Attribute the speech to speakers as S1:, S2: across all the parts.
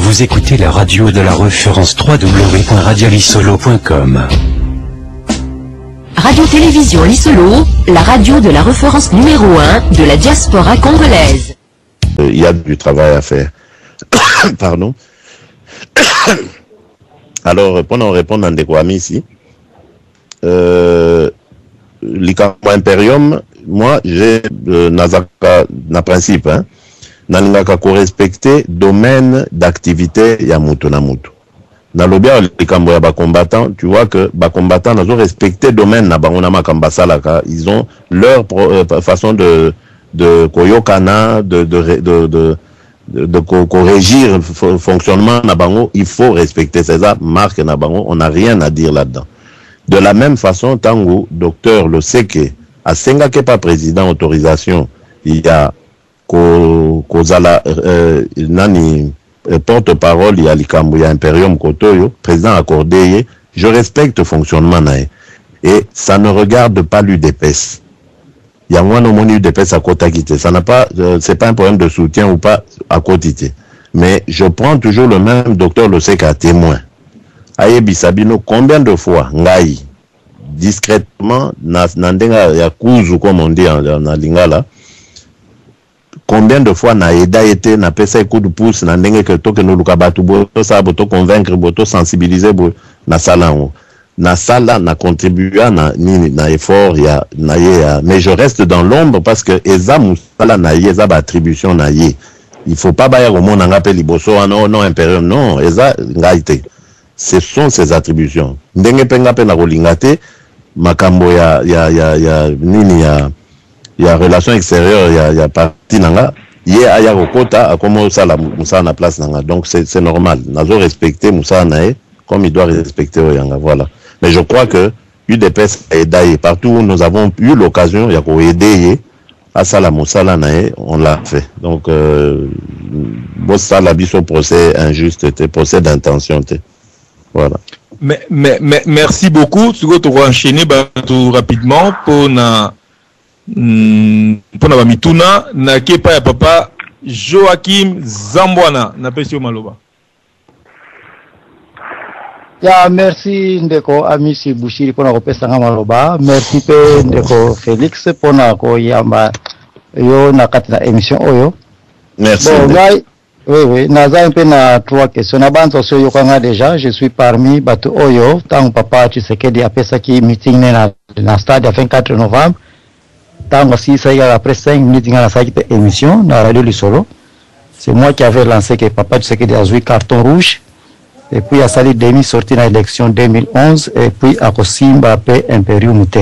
S1: Vous écoutez la radio de la référence www.radialisolo.com.
S2: Radio-Télévision Lisolo, la radio de la référence numéro 1 de la diaspora congolaise.
S3: Il y a du travail à faire. Pardon. Alors, pendant répondre à Ndekwami ici, l'Ikambo Imperium, moi, j'ai na principe, hein, nalingaka ko respecter domaine d'activité ya mutu na mutu. Na lobia l'Ikambo ya ba combattant, tu vois que ba combattant nazo respecter domaine na bango na makamba salaka, ils ont leur façon de koyokana, de corriger le fonctionnement na bango, il faut respecter ces marques na bango, on n'a rien à dire là-dedans. De la même façon, tango docteur le seke a senga ke pas président autorisation, il y a kozala nani porte-parole, il y a likambo ya Imperium Kotoyo, président accordé, je respecte le fonctionnement nae. Et ça ne regarde pas l'UDPS. Il y a moins de mon UDPS à Kotakité. Ça n'a pas, c'est pas un problème de soutien ou pas à Kotité. Mais je prends toujours le même docteur Losek à témoin. Ayebi Sabino, combien de fois, ngai, discrètement, nandenga ya kuzu, comme on dit en lingala, combien de fois na eda été na pesa coup de pouce na ndenge que to que no lukabatu boto sa boto convaincre boto sensibiliser na sala na sala na contribuer na nini na effort ya na ye mais je reste dans l'ombre parce que eza musala na ye eza ba attribution na ye il faut pas baya au monde ngape liboso non Imperium non eza ngaite ce sont ses attributions ndenge penga pe na kolingate makambo ya nini ya relation extérieure ya parti nanga ye aya kokota akomo sala musa na place nanga donc c'est normal nazo respecter musa nae comme il doit respecter oyanga voilà mais je crois que UDPS a aidé partout où nous avons eu l'occasion ya ko aider à sala musala nae on l'a fait donc bon ça la biso procès injuste procès d'intention voilà.
S4: Mais merci beaucoup. Tu vas enchaîner tout rapidement pour na mituna na kepa ya papa Joachim Zambwana na pesio maloba.
S5: Ya merci ndeko Amisi Bushiri pona kopesa nga maloba. Merci pe ndeko Felix pona ko yamba yo na kati na émission oyo.
S3: Merci.
S5: Bon, ngai, oui, naza un peu na trois questions. Na banzo so yo kanga déjà, je suis parmi batu oyo tant papa Tshisekedi apesa ki meeting na stade à 24 novembre. Tant aussi ça y a après 5 minutes dans la salle émission dans la radio Lisolo. C'est moi qui avais lancé que papa Tshisekedi a joué carton rouge et puis a sali demi sorti dans l'élection 2011 et puis a kosimba pe Imperium te.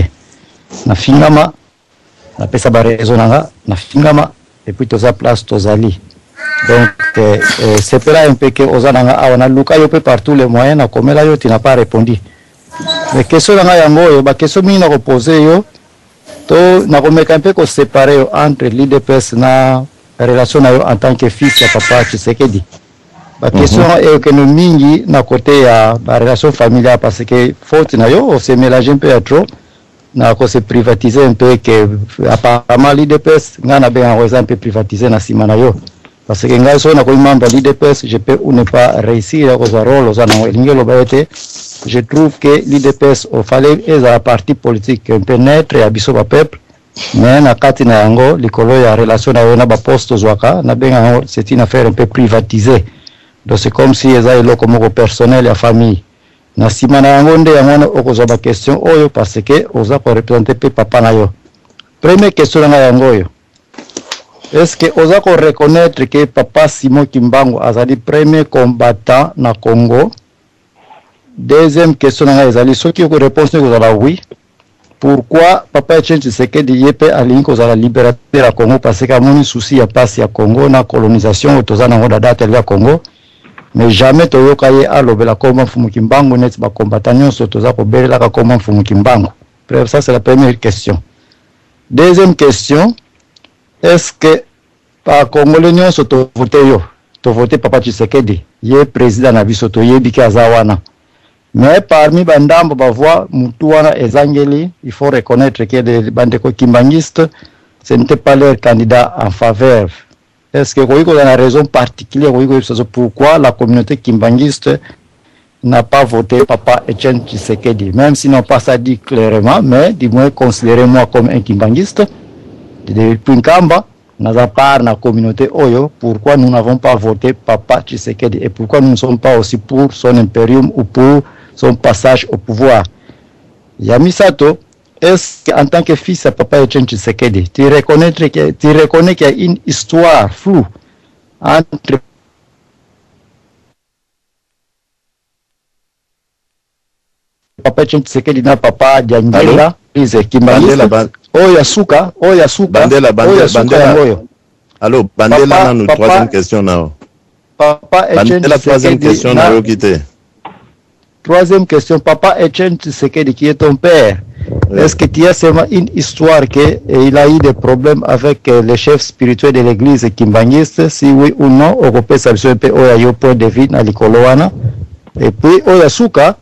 S5: Na fingama na pesa ba raison na fingama et puis toza place tozali. Donc c'est pour un peu que ozananga awana luka yo pe par tous les moyens na komela yo tu n'as pas répondu. Mais question nga yango yo ba question mini na poser yo to na komeka un peu ko séparer entre l'IDPS na relation na yo en tant que fils ya papa Tshisekedi. Ba question est que nous mingi na côté ya ba relation familiale parce que faute na yo on se mélange un peu à trop na ko se privatiser un peu que apparemment l'IDPS nga na bien un peu privatiser na sima na yo parce que nga so na ko membre l'IDPS je peux ou ne pas réussir à cause rôle aux anons l'ingelo baete. Je trouve que l'IDPS au fallait un parti politique un peu neutre et abisso ba peuple mais na kati na yango likolo ya relation na na ba poste zwaka na benga c'est une affaire un peu privatisée donc c'est comme si eza elo comme personnel ya famille na sima na yango nde yango okozo ba question oyo parce que oza ko représenter pe papa na yo première question na yango yo est-ce que oza ko reconnaître que papa Simon Kimbangu azali premier combattant na Congo. Deuxième question, ceux qui ont répondu oui. Pourquoi Papa Tshisekedi yepe alingi kozala libérateur à Congo parce qu'il y a un souci à passer à Congo na colonisation tozana ngo date ya Congo mais jamais toyoka ye alobela koma Mfumu Kimbangu net ba combattant nyonso toza ko belela ka koma Mfumu Kimbangu. Bref, ça c'est la première question. Deuxième question, est-ce que par Congolais nyonso to voter Papa Tshisekedi ye président na biso to yebi ka zawana. Mais parmi bandambo bavoa mutuana ezangeli, il faut reconnaître que les bandeko kimbangistes, ce n'était pas leur candidat en faveur Est-ce que vous avez une raison particulière pourquoi la communauté kimbangiste n'a pas voté Papa Etienne Tshisekedi? Même s'ils n'ont pas ça dit clairement, mais du moins considérez-moi comme un kimbangiste. Depuis Nkamba, nous avons part de la communauté Oyo, pourquoi nous n'avons pas voté Papa Tshisekedi et pourquoi nous ne sommes pas aussi pour son impérium ou pour son passage au pouvoir. Yamisato, est-ce qu'en tant que fils à Papa Etienne Tshisekedi, tu reconnais qu'il y a une histoire floue entre Papa Etienne Tshisekedi na Papa Diangela, Oyasuka,
S3: Bandela. Allô, Bandela, nous troisième question now.
S5: Papa Etienne
S3: Bandela, troisième question now, quitté.
S5: Troisième question, Papa Etienne Tshisekedi, qui est ton père, oui. Est-ce que tu as seulement une histoire qu'il a eu des problèmes avec les chefs spirituels de l'église kimbangiste, si oui ou non, au Européen, ça veut dire Oya point de vue na Likoloana. Et puis, Oyasuka,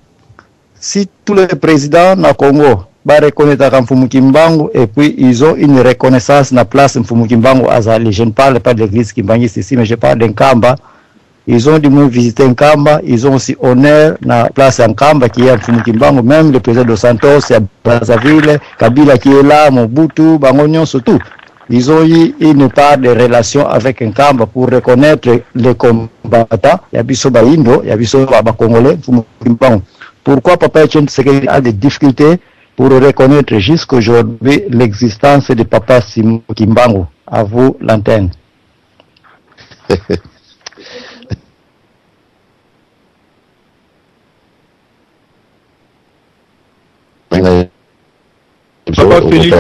S5: si tous les présidents na Congo va reconnaître Mfumu Kimbangu et puis ils ont une reconnaissance na place Mfumu Kimbangu Azali. Je ne parle pas de l'église kimbangiste ici, mais je parle d'Nkamba. Ils ont du moins visité Nkamba, ils ont aussi honneur na place Nkamba qui est à Mfumu Kimbangu, même le président de Santos, il y a Brazzaville, Kabila qui est là, Mobutu, Bangonion, surtout. Ils ont eu une part de relation avec Nkamba pour reconnaître les combattants. Il y a Bisso Baindo, il y a Bisso Congolais, Mfumu Kimbangu. Pourquoi Papa Etienne Tshisekedi a des difficultés pour reconnaître jusqu'aujourd'hui l'existence de Papa Simon Kimbangu? À vous l'antenne.
S4: Papa Félix.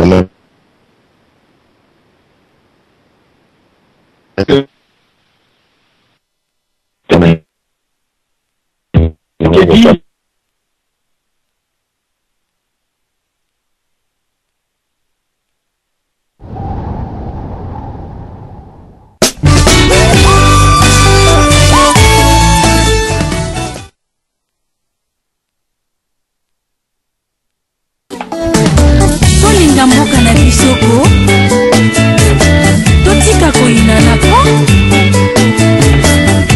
S6: mboka na bisoko totika koyina na po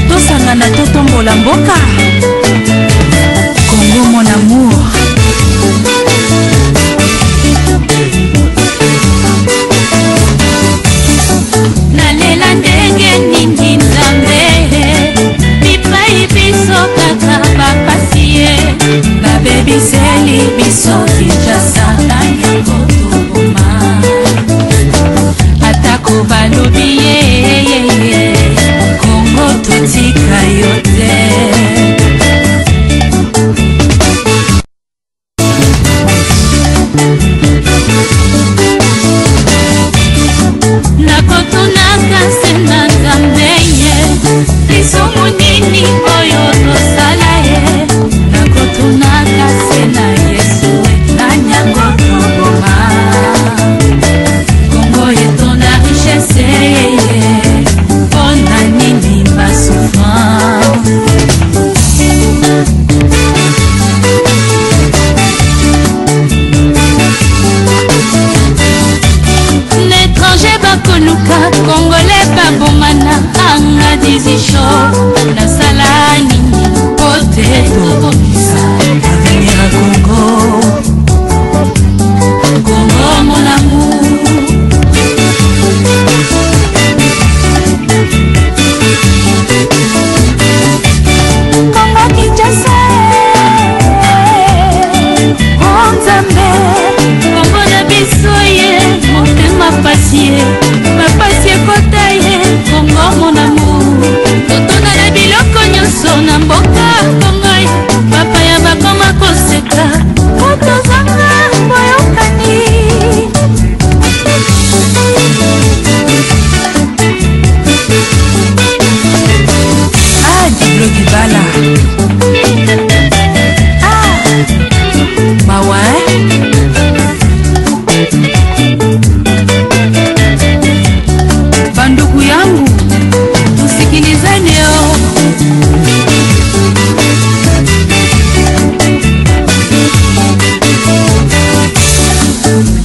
S6: tosangana totombola mboka Congo mon amour nalela ndenge nini nzambe bipai biso kaka bapasie babebiseli biso Kinshasa na yango atako balobi ye Congo totika yo te nakotunaka se na nzambe ye lisumu nini oyo tosala ye nakotunaka se na Yesu na nyango toboma Congo etona richesse mpona nini basouffrance l'étranger bakoluka congolais babomana anga dizisho nasala nini pote tobomisa avenir à Congo Congo mon amour Congo Kinshasa oh Nzambe Congo na biso ye motema pasi ekota ye Congo mon amour totona na biloko nyonso na mboka Congo bapaya bakoma koseka kotozanga boyokani Diblo Kibala mawa bandugu yangu tusikilizane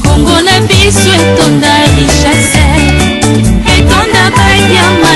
S6: Congo na biso etonda richesse etonda banyama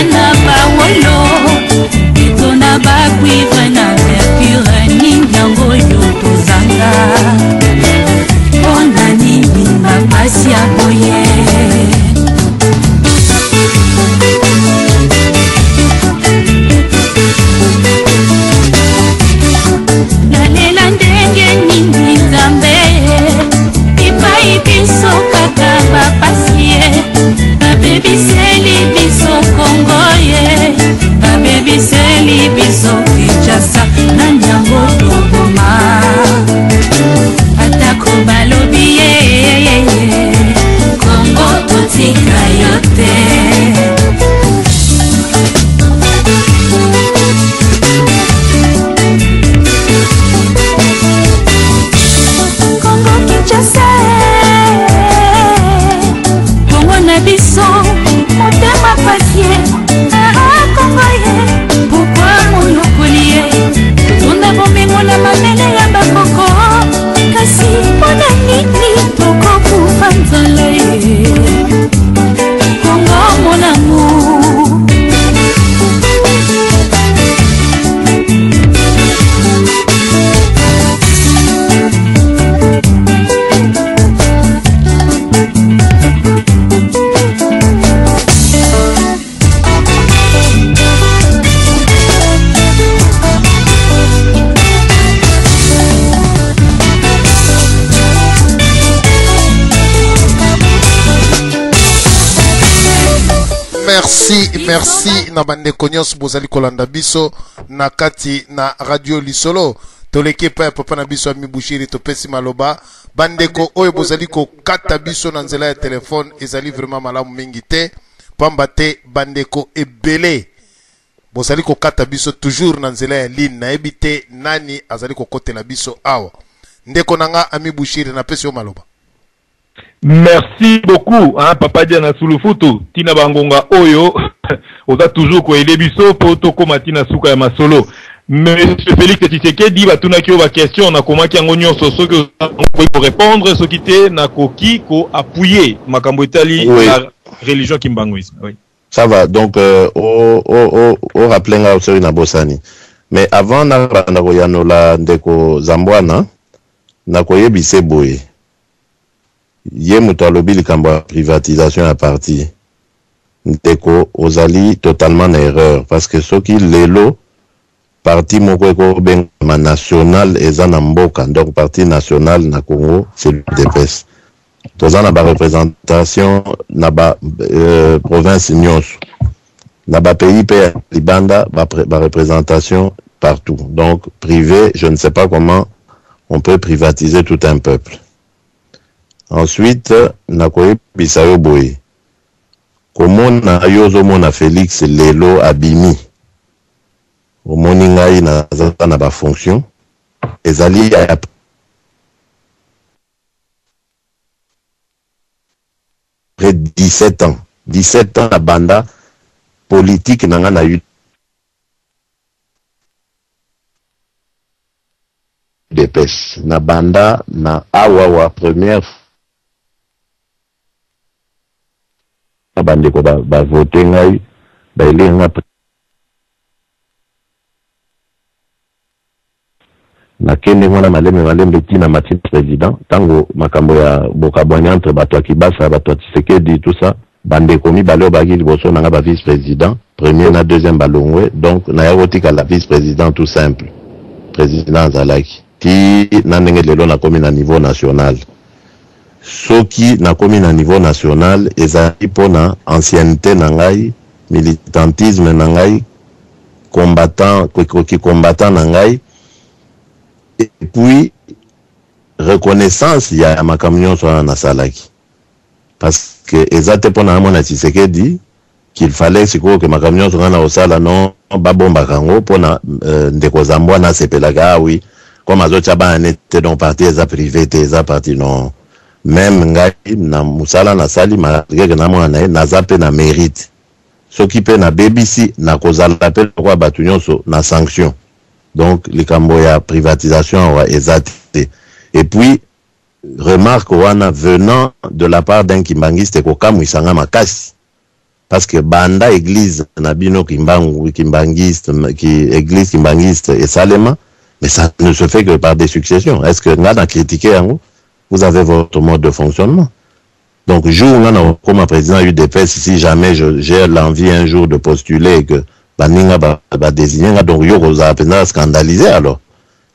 S7: merci na bande konyos bozali kolanda biso na kati na radio Lisolo toleke pa papa na biso ami Bushiri topesi maloba bandeko oyo bozali ko kata biso na nzela ya telefone ezali vraiment malamu mingi te pamba te bandeko ebele bozali ko kata biso toujours na nzela ya ligne na ebite nani azali ko kotela biso awa ndeko nanga ami Bushiri na pesi yo maloba.
S4: Merci beaucoup, hein, Papa Diana Sulufutu, Tina Bangonga Oyo, on a toujours quoi il est biso, poto komatina suka ya masolo. Monsieur Félix Tshisekedi, batuna ki ba question, na koma ki angonyo soso que pour répondre, ce qui était na koki ko appuyer makambo itali la religion kimbangouisme. Oui.
S3: Ça va, donc au rappelé nga aussi na bosani. Mais avant na koyano la ndeko Zambwana, na koyebise boye. Ye mutalobi likambo ya privatisation à parti ndeko ozali totalement en erreur parce que soki lelo parti moko eko bengama national eza na mboka donc parti national na Congo c'est l'UDPS toza na ba représentation na ba province nyonso na ba pays pe libanda ba représentation partout donc privé je ne sais pas comment on peut privatiser tout un peuple. Ensuite, nakoye bisayo boye. Komona yozo mona Félix lelo abimi. Omoni ngai na zata na ba fonction. Ezali ya près de 17 ans. 17 ans na banda politique nanga na UDPS. Na banda na awawa première bandeko ba voter ngai ba elenga na kende mwana malembe tina matine président tango makambo ya bokabwanya entre bato ya Kibasa bato ya Tshisekedi tout ça bandeko mi baleo baki liboso nanga ba vice président premier na deuxième balongwe donc na yakotika la vice président tout simple président Zalaki ti na ndenge lelo na komi na niveau national. Soki na komi na niveau national ezali pona ancienneté na ngai militantisme na ngai combattant na ngai et puis reconnaissance ya makambo nyonso na salaki parce que ezate pona mona Tshisekedi qu'il fallait siko que makambo nyonso na osala non babomba kango pona ndeko Zambwana sepelaka oui comme azotia ba nete donc parti eza privé te eza parti non. Même ngai na musala na sali malgré que na mwana na zape na mérite soki pe na BBC na kozala pe kwa batu nyonso na sanction donc likambo ya privatisation wa ezate et puis remarque wana venant de la part d'un kimbangiste ko kamwisanga makasi parce que banda église na bino kimbangiste qui église kimbangiste et salema mais ça ne se fait que par des successions. Est-ce que nga na critiquer yango? Vous avez votre mode de fonctionnement. Donc, jour où comme président UDPS, si jamais j'ai l'envie un jour de postuler que Baninga va désigner, donc il y aura scandalisé alors.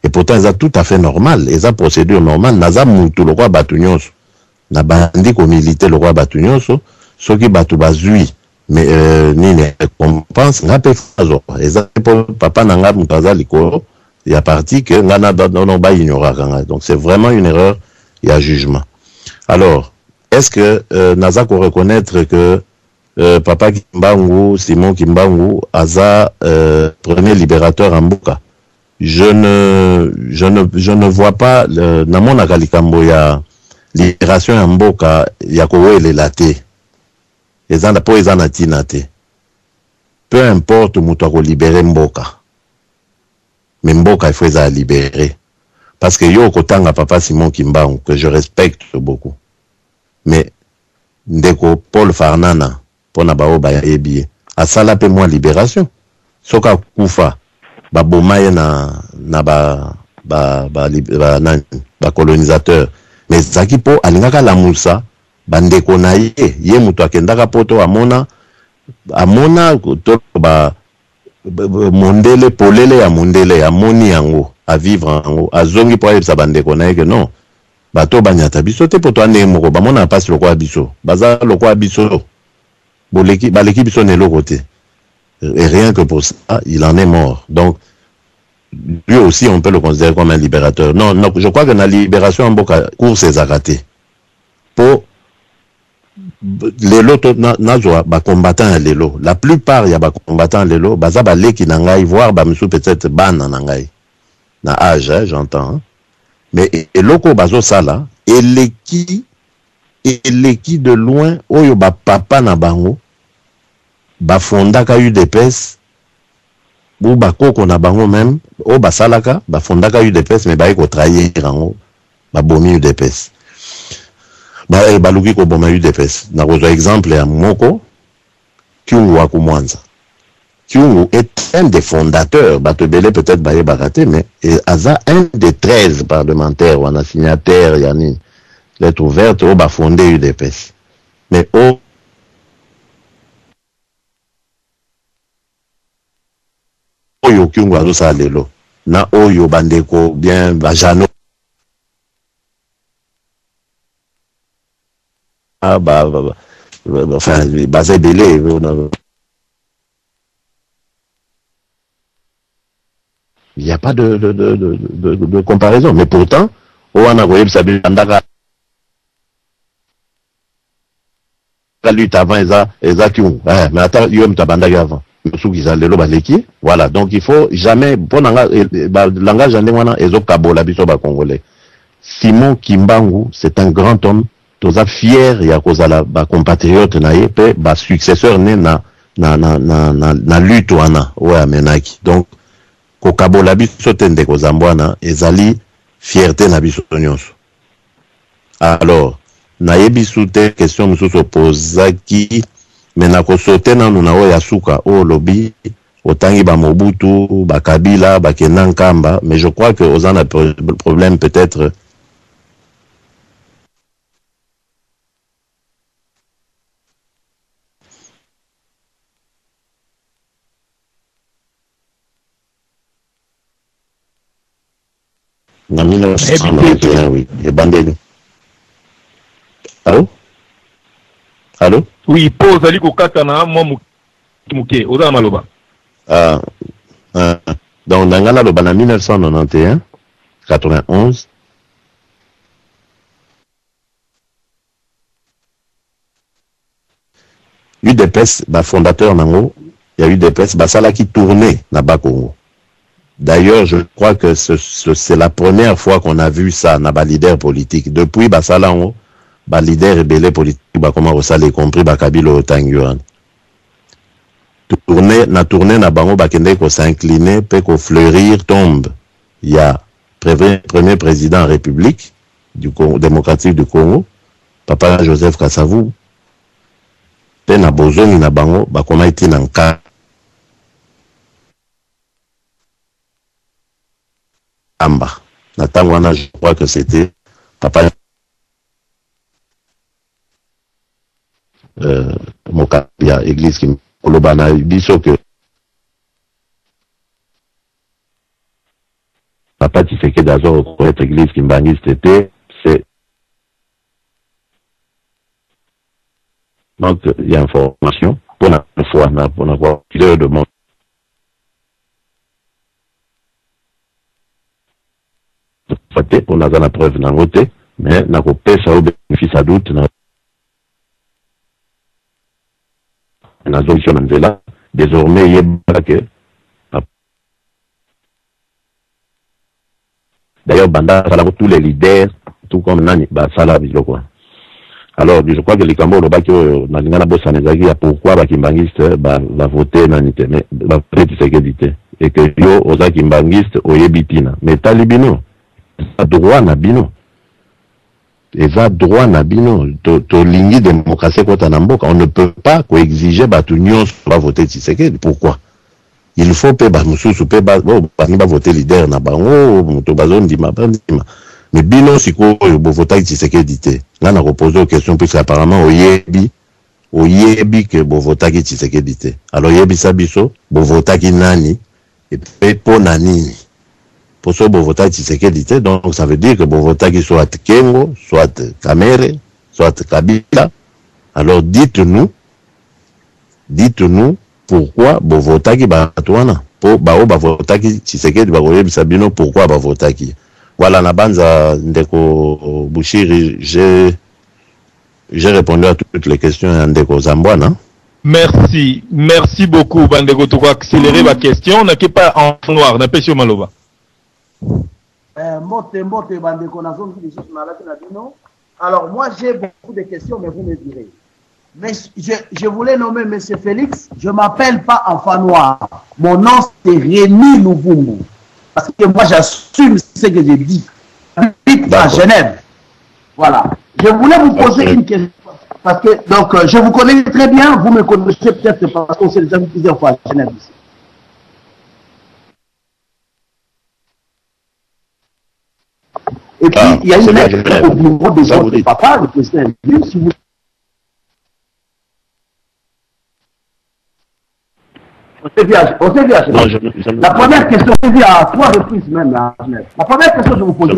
S3: Et pourtant, c'est tout à fait normal. Et ça, procédure normale. Naza moutou le roi Batunyonso. Na bandi ko milité le roi Batunyonso. Ce qui batu bazui. Mais, ni ne récompense, n'a pas fait et ça, papa nanga moutaza liko, il y a parti que ngana non ba ignora. Donc, c'est vraiment une erreur. Il y a jugement. Alors, est-ce que Nazako reconnaître que Papa Kimbangu, Simon Kimbangu, Aza, premier libérateur en Mboka? Je ne vois pas Namon Nakalikambo ya libération en Mboka Yakowe le laté. Ezana po ezana tinate. Peu importe moutako libérer Mboka. Mais Mboka il faut les libérer. Parce que yo kotanga Papa Simon Kimbangu, que je respecte beaucoup. Mais, ndeko Paul Farnana, pona bao ba yebi, asala pe moi libération. Soka kufa, ba bomaye na ba colonisateur. Mais zaki po alingaka la musa, bandeko na ye mutu akendaka poto amona to ba mondele polele ya mondele amoni yango. À vivre en à zongi pour aller s'abandonner que non bateau banyata biso te poto ane moko ba mona passe le quoi biso baza le quoi biso Bon, l'équipe sont de l'autre côté. Et rien que pour ça, il en est mort. Donc, lui aussi, on peut le considérer comme un libérateur. Non, je crois que la libération en Boka, course est raté. Pour les lots, combattants les lots. La plupart, il y a des combattants les lots. Baza balé qui n'angaï voir, monsieur peut-être ban n'angaï. Na âge, hein, j'entends. Hein. Mais et loko bazo sala, et l'équipe de loin, oyo ba papa na bango, ba fonda ka UDPS, ou ba koko na bango même, o ba salaka, ba fonda ka UDPS, mais ba eko trahir rango, ba bomi UDPS. Ba luki ko boma UDPS. Na kozo exemple ya moko, Kyungu wa Kumwanza. Kyungu est un des fondateurs, Batebele peut-être Baye Baraté, mais Aza un des 13 parlementaires, ou un signataire, yani, lettre ouverte, ou ba fondé UDPS. Mais oyo Kyungu azo sa lelo, na oyo bandeko, bien, bajano, enfin, basé belé, il n'y a pas de comparaison. Mais pourtant, Oana Goyeb Sabi Andaka, la lutte avant, Eza Kyung. Mais attends, Yom Tabandaka avant. Voilà, donc il faut jamais, pour langage en démoinant, Ezo Kabo, la biso ba congolais. Simon Kimbangu, c'est un grand homme, toza fier, il y a cause à la compatriote naïe, pe, ba successeur né na lutte wana, ouais, amenaki. Donc, kokabo la biso tende kozambwana, ezali fierté na biso nyonso. Alors, nayebi soute question mususu pozaki, mais na kosote na nuna oya suka, o lobi, otangi ba Mobutu, ba Kabila, ba Kenan Kamba, mais je crois que ozan a problème peut-être en 1991, oui. Et bandé. Allô? Allô?
S4: Oui, pose Ali Kokatana, moi Mouké, Oda Maloba.
S3: Donc, Nangala Loba en 1991, 91. UDPS, fondateur Nango, il y a UDPS, Basala qui tournait na Congo. D'ailleurs, je crois que c'est la première fois qu'on a vu ça, na leader politique. Depuis Basalango, leader rebelle politique, comment ça les compris, Kabilo Otangyoan. Tourner na bango, kende ko s'incliner, pe ko fleurir, tombe. Il y a premier président en République du Congo, démocratique du Congo, Papa Joseph Kasavu, pe na bozongi na bango, koma iti na nka. Natangwana, je crois que c'était Papa Mokabia, église qui Kolobana, biso que Papa Tshisekedi d'Azor pour être église qui m'bangiste était, c'est donc il y a information pour la foi, pour avoir plusieurs de monde. Pour la preuve n'a voté, mais n'a pas payé ça au bénéfice à doute. N'a solution en là. Désormais, il y a que. D'ailleurs, Banda, tous les leaders, tout comme Nani, Sala, quoi. Alors, je crois que les Cambos, le bac, Nalingana Bossanezagi, pourquoi Kimbangiste va voter Nanite, mais va prêter sécurité. Et que yo, Oza Kimbangiste, Oyebitina. Mais Talibino. Droit na bino. Eza droit na bino. To lingi démocratie kota na mboka. On ne peut pas exiger batu nyonso va voter Tshisekedi. Pourquoi? Il faut pe ba mususu pe ba voter leader na bango, muto bazon dima. Mais bino siko bo voter Tshisekedi te. Là na repose aux questions puisque apparemment oyebi que bo voter Tshisekedi te. Alors yebi sabiso bo voter ki nani et pe po nani. Pour ça, Bovota Tshisekedi, donc ça veut dire que Bovota qui soit Kengo, soit Kamere, soit Kabila. Alors dites-nous dites-nous pourquoi vous votez qui batouana pour voter qui Tshisekedi bakoye bisabino pourquoi voter qui. Voilà na banza ndeko Bushiri, j'ai répondu à toutes les questions ndeko Zambwana.
S4: Merci beaucoup bandeko, to accélérer ma question, on n'a pas en noir, na pesio maloba.
S8: Mote bandeko na zone qui na bino. Alors moi j'ai beaucoup de questions mais vous me direz. Mais je voulais nommer M. Félix, je ne m'appelle pas enfant noir. Mon nom c'est Rémi Lubumbu. Parce que moi j'assume ce que j'ai dit. J'habite à Genève. Voilà. Je voulais vous poser une question. Parce que, donc, je vous connais très bien, vous me connaissez peut-être parce qu'on s'est déjà vu plusieurs fois à Genève ici. Et puis, il y a une lettre au bureau de votre papa, le président élu, si vous... On s'est vu à Genève. La première question, on s'est vu à 3 reprises même à Genève. La première question, je vous pose.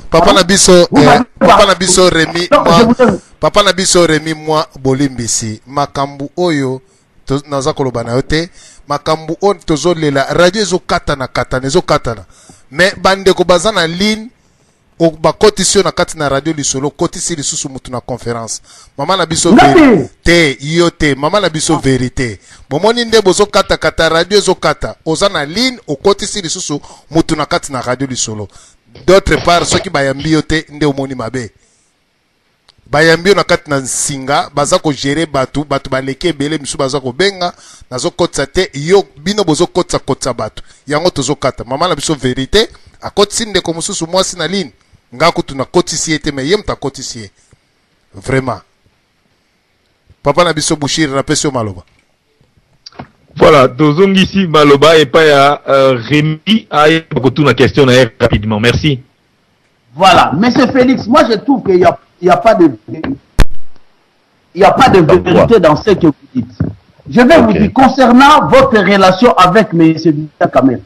S7: Papa Nabiso Rémi, moi, Bolimbisi, Makambu Oyo, naza koloba na yote, Makambu on tozo lela, radio ezo katana, mais bande ko bazana ligne, o ba kotisio na kati na radio lisolo, kotisi lisusu mutu na conférence. Mama Nabiso vérité, yote, Mama Nabiso vérité. Bomoni nde bozo kata radio ezo kata, ozana ligne, o kotisi lisusu mutu na kati na radio lisolo. D'autre part, ceux qui bayambi yote nde omoni mabe. Bayambi na kati na nsinga, baza ko gérer batu baleke bele misu baza ko benga, nazo kotsa te, yo bino bozo kotsa batu. Yango tozo kata. Mama Nabiso vérité, a kotsi nde ko mususu mwasi na ligne. Nga kutu na kotisi ete me yem ta kotisi. Vraiment. Papa Nabiso Bushiri na pesio maloba.
S4: Voilà, Tozongisi Maloba et pas à Rémi à une question rapidement. Merci.
S8: Voilà, Monsieur Félix, moi je trouve qu'il n'y a pas de vérité dans ce que vous dites. Je vais vous dire, concernant votre relation avec M. Vital Kamerhe.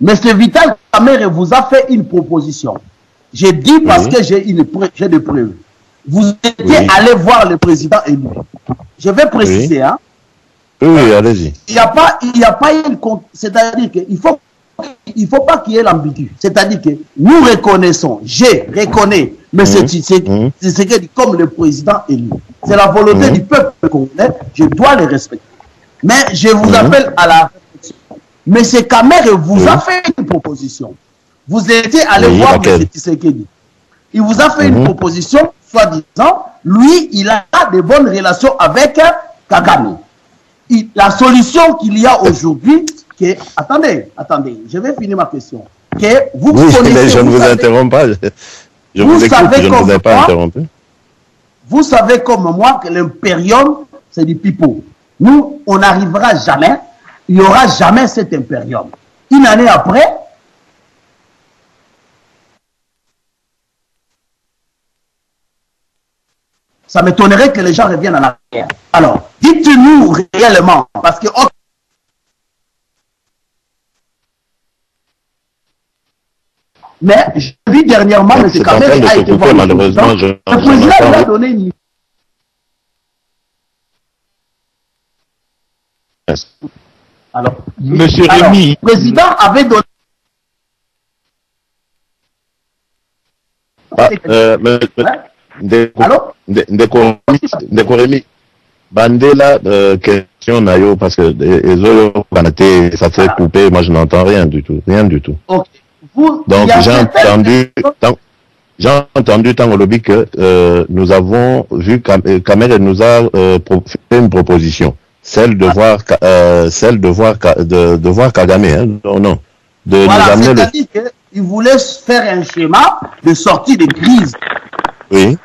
S8: M. Vital Kamerhe vous a fait une proposition. J'ai dit parce que j'ai des preuves. Vous étiez allé voir le président élu. Je vais préciser, hein.
S3: Oui, allez-y.
S8: Il n'y a pas une... C'est-à-dire qu'il faut pas qu'il y ait l'ambigu. C'est-à-dire que nous reconnaissons, je reconnais M. Tshisekedi comme le président élu. C'est la volonté du peuple congolais, je dois le respecter. Mais je vous appelle à la réflexion. M. Kamerhe vous a fait une proposition. Vous étiez allé voir M. Tshisekedi. Il vous a fait une proposition, soi-disant, lui, il a de bonnes relations avec Kagame. La solution qu'il y a aujourd'hui, attendez, je vais finir ma question. Que vous connaissez,
S3: mais je ne vous interromps pas. Je vous écoute, je ne vous ai pas interrompu.
S8: Vous savez comme moi que l'impérium, c'est du pipeau. Nous, on n'arrivera jamais, il n'y aura jamais cet impérium. Une année après, ça m'étonnerait que les gens reviennent en arrière. Alors, dites-nous réellement, parce que... Mais, je vis dernièrement, M. Kamerhe a été voir
S3: malheureusement,
S8: le président a donné une... Alors,
S4: Monsieur Rémi...
S8: Le président avait donné...
S3: Rémi, Bandela, question nayo parce que ça s'est coupé, moi je n'entends rien du tout,
S8: Ok.
S3: Donc j'ai entendu tant au lobby que nous avons vu Kamerhe nous a fait une proposition, celle de voir Kagame, hein, non,
S8: voilà, c'est-à-dire qu'il voulait faire un schéma de sortie de crise.
S3: Oui.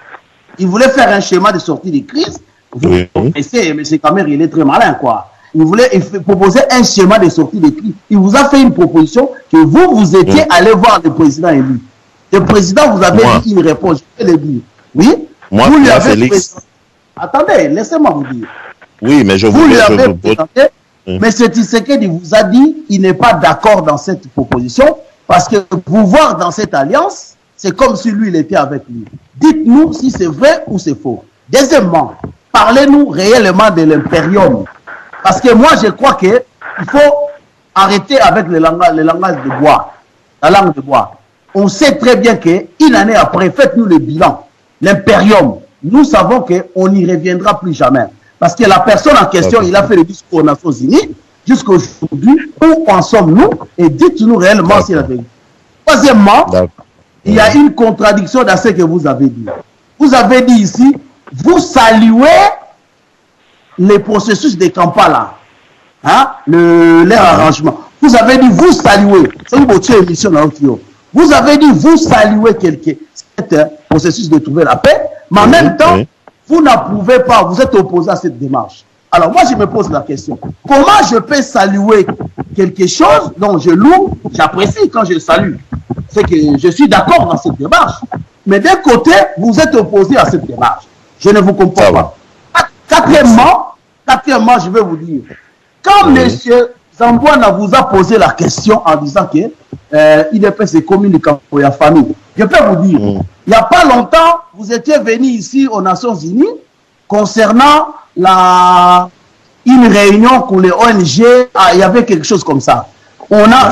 S8: Il voulait faire un schéma de sortie de crise. Vous connaissez, M. Kamerhe, il est très malin, quoi. Il voulait proposer un schéma de sortie de crise. Il vous a fait une proposition que vous étiez allé voir le président élu. Le président vous avait dit une réponse, je vais le dire. Oui.
S3: Moi,
S8: vous lui avez
S3: Félix.
S8: Attendez, laissez-moi vous dire.
S3: Oui, mais je
S8: vous lui avez présenté. M. Tshisekedi vous a dit qu'il n'est pas d'accord dans cette proposition parce que vous voir dans cette alliance, c'est comme si lui, il était avec lui. Dites-nous si c'est vrai ou c'est faux. Deuxièmement, parlez-nous réellement de l'impérium. Parce que moi, je crois qu'il faut arrêter avec le langage de bois, la langue de bois. On sait très bien qu'une année après, faites-nous le bilan. L'impérium, nous savons qu'on n'y reviendra plus jamais. Parce que la personne en question, il a fait le discours aux Nations Unies. Jusqu'à aujourd'hui, où en sommes-nous? Et dites-nous réellement si la vérité. Troisièmement, il y a une contradiction dans ce que vous avez dit. Vous avez dit ici, vous saluez les processus de Kampala, hein, leur arrangement. Vous avez dit, vous saluez. C'est une bonne émission dans votre vidéo. Vous avez dit, vous saluez ce processus de trouver la paix, mais en même temps, vous n'approuvez pas, vous êtes opposé à cette démarche. Alors moi, je me pose la question. Comment je peux saluer quelque chose dont je loue, j'apprécie quand je salue. C'est que je suis d'accord dans cette démarche. Mais d'un côté, vous êtes opposé à cette démarche. Je ne vous comprends pas. Quatrièmement, je vais vous dire, quand M. Zambouana vous a posé la question en disant que IDPS c'est communiqué pour la famille, je peux vous dire, il n'y a pas longtemps, vous étiez venu ici aux Nations Unies concernant une réunion pour les ONG, il y avait quelque chose comme ça.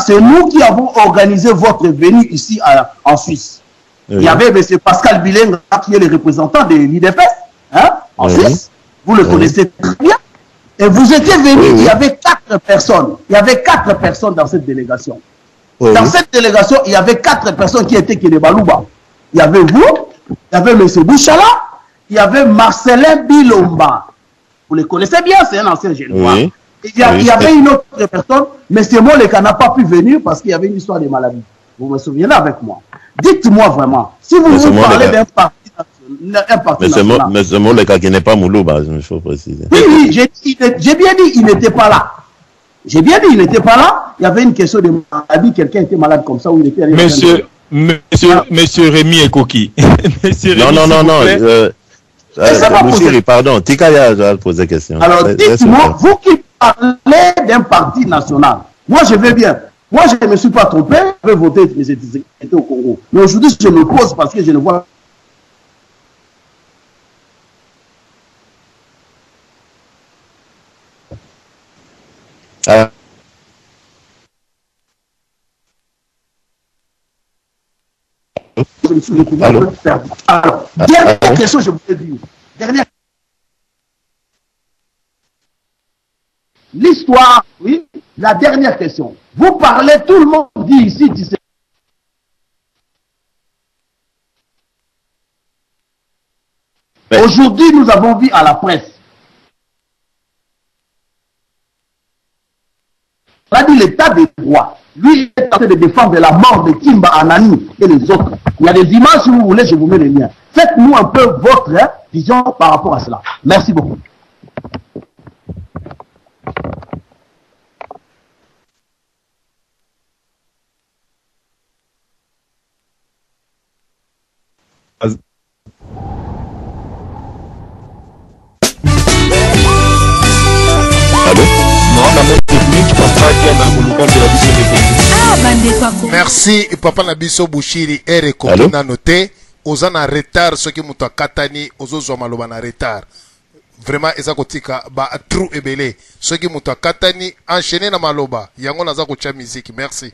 S8: C'est nous qui avons organisé votre venue ici en Suisse. Il y avait M. Pascal Bilenga qui est le représentant de l'IDPS, hein, en Suisse. Vous le connaissez très bien. Et vous étiez venu, il y avait 4 personnes. Il y avait 4 personnes dans cette délégation. Dans cette délégation, il y avait 4 personnes qui étaient Kélébalouba. Il y avait vous, il y avait M. Bouchala, il y avait Marcelin Bilomba. Vous le connaissez bien, c'est un ancien génois. Il y avait une autre personne, mais M. Moleka n'a pas pu venir parce qu'il y avait une histoire de maladie. Vous me souvenez avec moi. Dites-moi vraiment, si vous vous parlez d'un parti national.
S3: Mais c'est Moleka qui n'est pas Moulouba, il faut préciser.
S8: Oui, j'ai bien dit il n'était pas là. J'ai bien dit il n'était pas là. Il y avait une question de maladie, quelqu'un était malade comme ça. Où il était
S4: Monsieur Rémi Ekoki.
S3: Non. Bouchiri, pardon, Tikaya a posé question.
S8: Alors, dites-moi, vous qui parlez d'un parti national, moi je vais bien. Moi, je ne me suis pas trompé, je vais voter mes étudiants au Congo. Mais aujourd'hui, je me pose parce que je ne vois je me suis découvert un peu perdu. Alors, dernière question, je voulais dire. Dernière. L'histoire, oui, la dernière question. Vous parlez, tout le monde dit ici, tu sais. Aujourd'hui, nous avons vu à la presse. On a dit l'état des droits. Lui est en train de défendre la mort de Kimba Anani et les autres. Il y a des images, si vous voulez, je vous mets les liens. Faites-nous un peu votre vision par rapport à cela. Merci beaucoup.
S7: Merci papa Nabiso Bouchiri ere komina noté ozana retard ce qui muta katani ozozo maloba na retard vraiment eza kotika ba trou ebele ce qui muta katani enchaîner na maloba yango naza ko cha musique. Merci.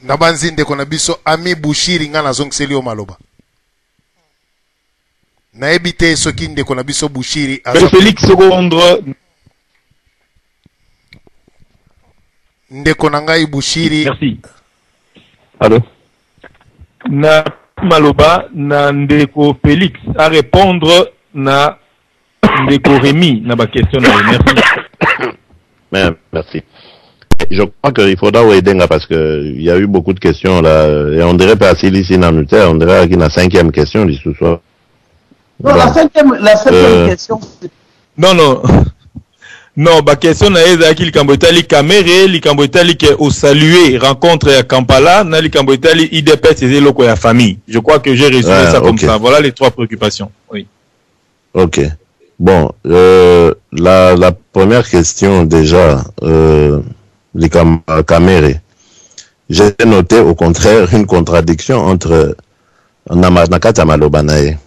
S7: Nabanzinde kona biso ami Bouchiri ngana zongseli o maloba na ebite soki ndeko na biso Bouchiri
S4: Félix Seconde
S7: ndeko na ngai Bouchiri.
S4: Merci. Allô. Na maloba na ndeko Félix à répondre na ndeko Rémi na ba question na merci.
S3: Merci. Je crois qu'il faudra aider parce qu'il y a eu beaucoup de questions là et on dirait pas ici dans le terre, on dirait qu'il y a une 5e question ce soir.
S8: Non, la cinquième question.
S4: Non, ma question est que l'Ikambotali Kamere, l'Ikambotali qui au salué rencontre à Kampala, na l'Ikambotali IDPS c'est loko ya famille. Je crois que j'ai résumé ça comme ça. Voilà les 3 préoccupations. Oui.
S3: Ok. Bon, la première question déjà, Kamere. J'ai noté au contraire une contradiction entre na kati ya maloba na ye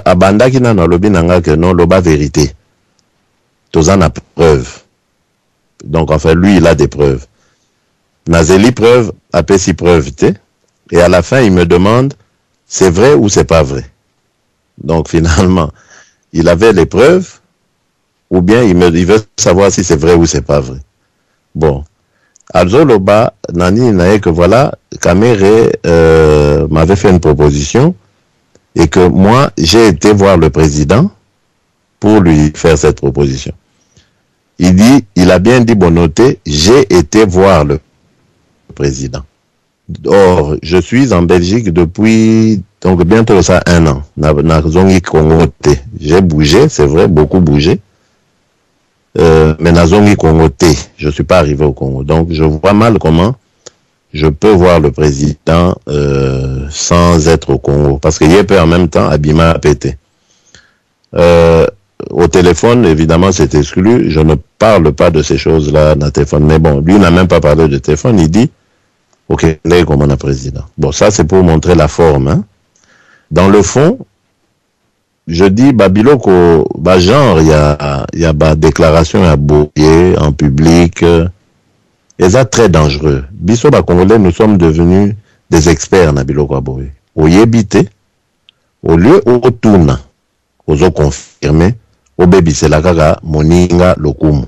S3: abandaki nano alobi na nga ke non loba vérité toza na preuve. Donc enfin lui il a des preuves. Nazeli preuve apesi preuve te, et à la fin il me demande c'est vrai ou c'est pas vrai. Donc finalement il avait les preuves ou bien il veut savoir si c'est vrai ou c'est pas vrai. Bon, Azoloba nani nae que voilà, Kamere m'avait fait une proposition et que moi j'ai été voir le président pour lui faire cette proposition. Il dit, il a bien dit, bon noté, j'ai été voir le président. Or, je suis en Belgique depuis, donc bientôt ça 1 an. J'ai bougé, c'est vrai, beaucoup bougé. Mais Nazongi Congo T, je suis pas arrivé au Congo. Donc, je vois mal comment je peux voir le président sans être au Congo. Parce qu'il y a peu en même temps, Abima a pété. Au téléphone, évidemment, c'est exclu. Je ne parle pas de ces choses-là dans le téléphone. Mais bon, lui n'a même pas parlé de téléphone. Il dit, ok, là, comme on a président. Bon, ça, c'est pour montrer la forme. Hein. Dans le fond, je dis, Babiloko, genre, il y a déclaration à Boye en public. Et ça, très dangereux. Biso, Congolais, nous sommes devenus des experts, Nabiloko à Boye. Au Yébité, au lieu où tourne, aux eaux confirmées, au baby c'est la gaga moninga lokumu.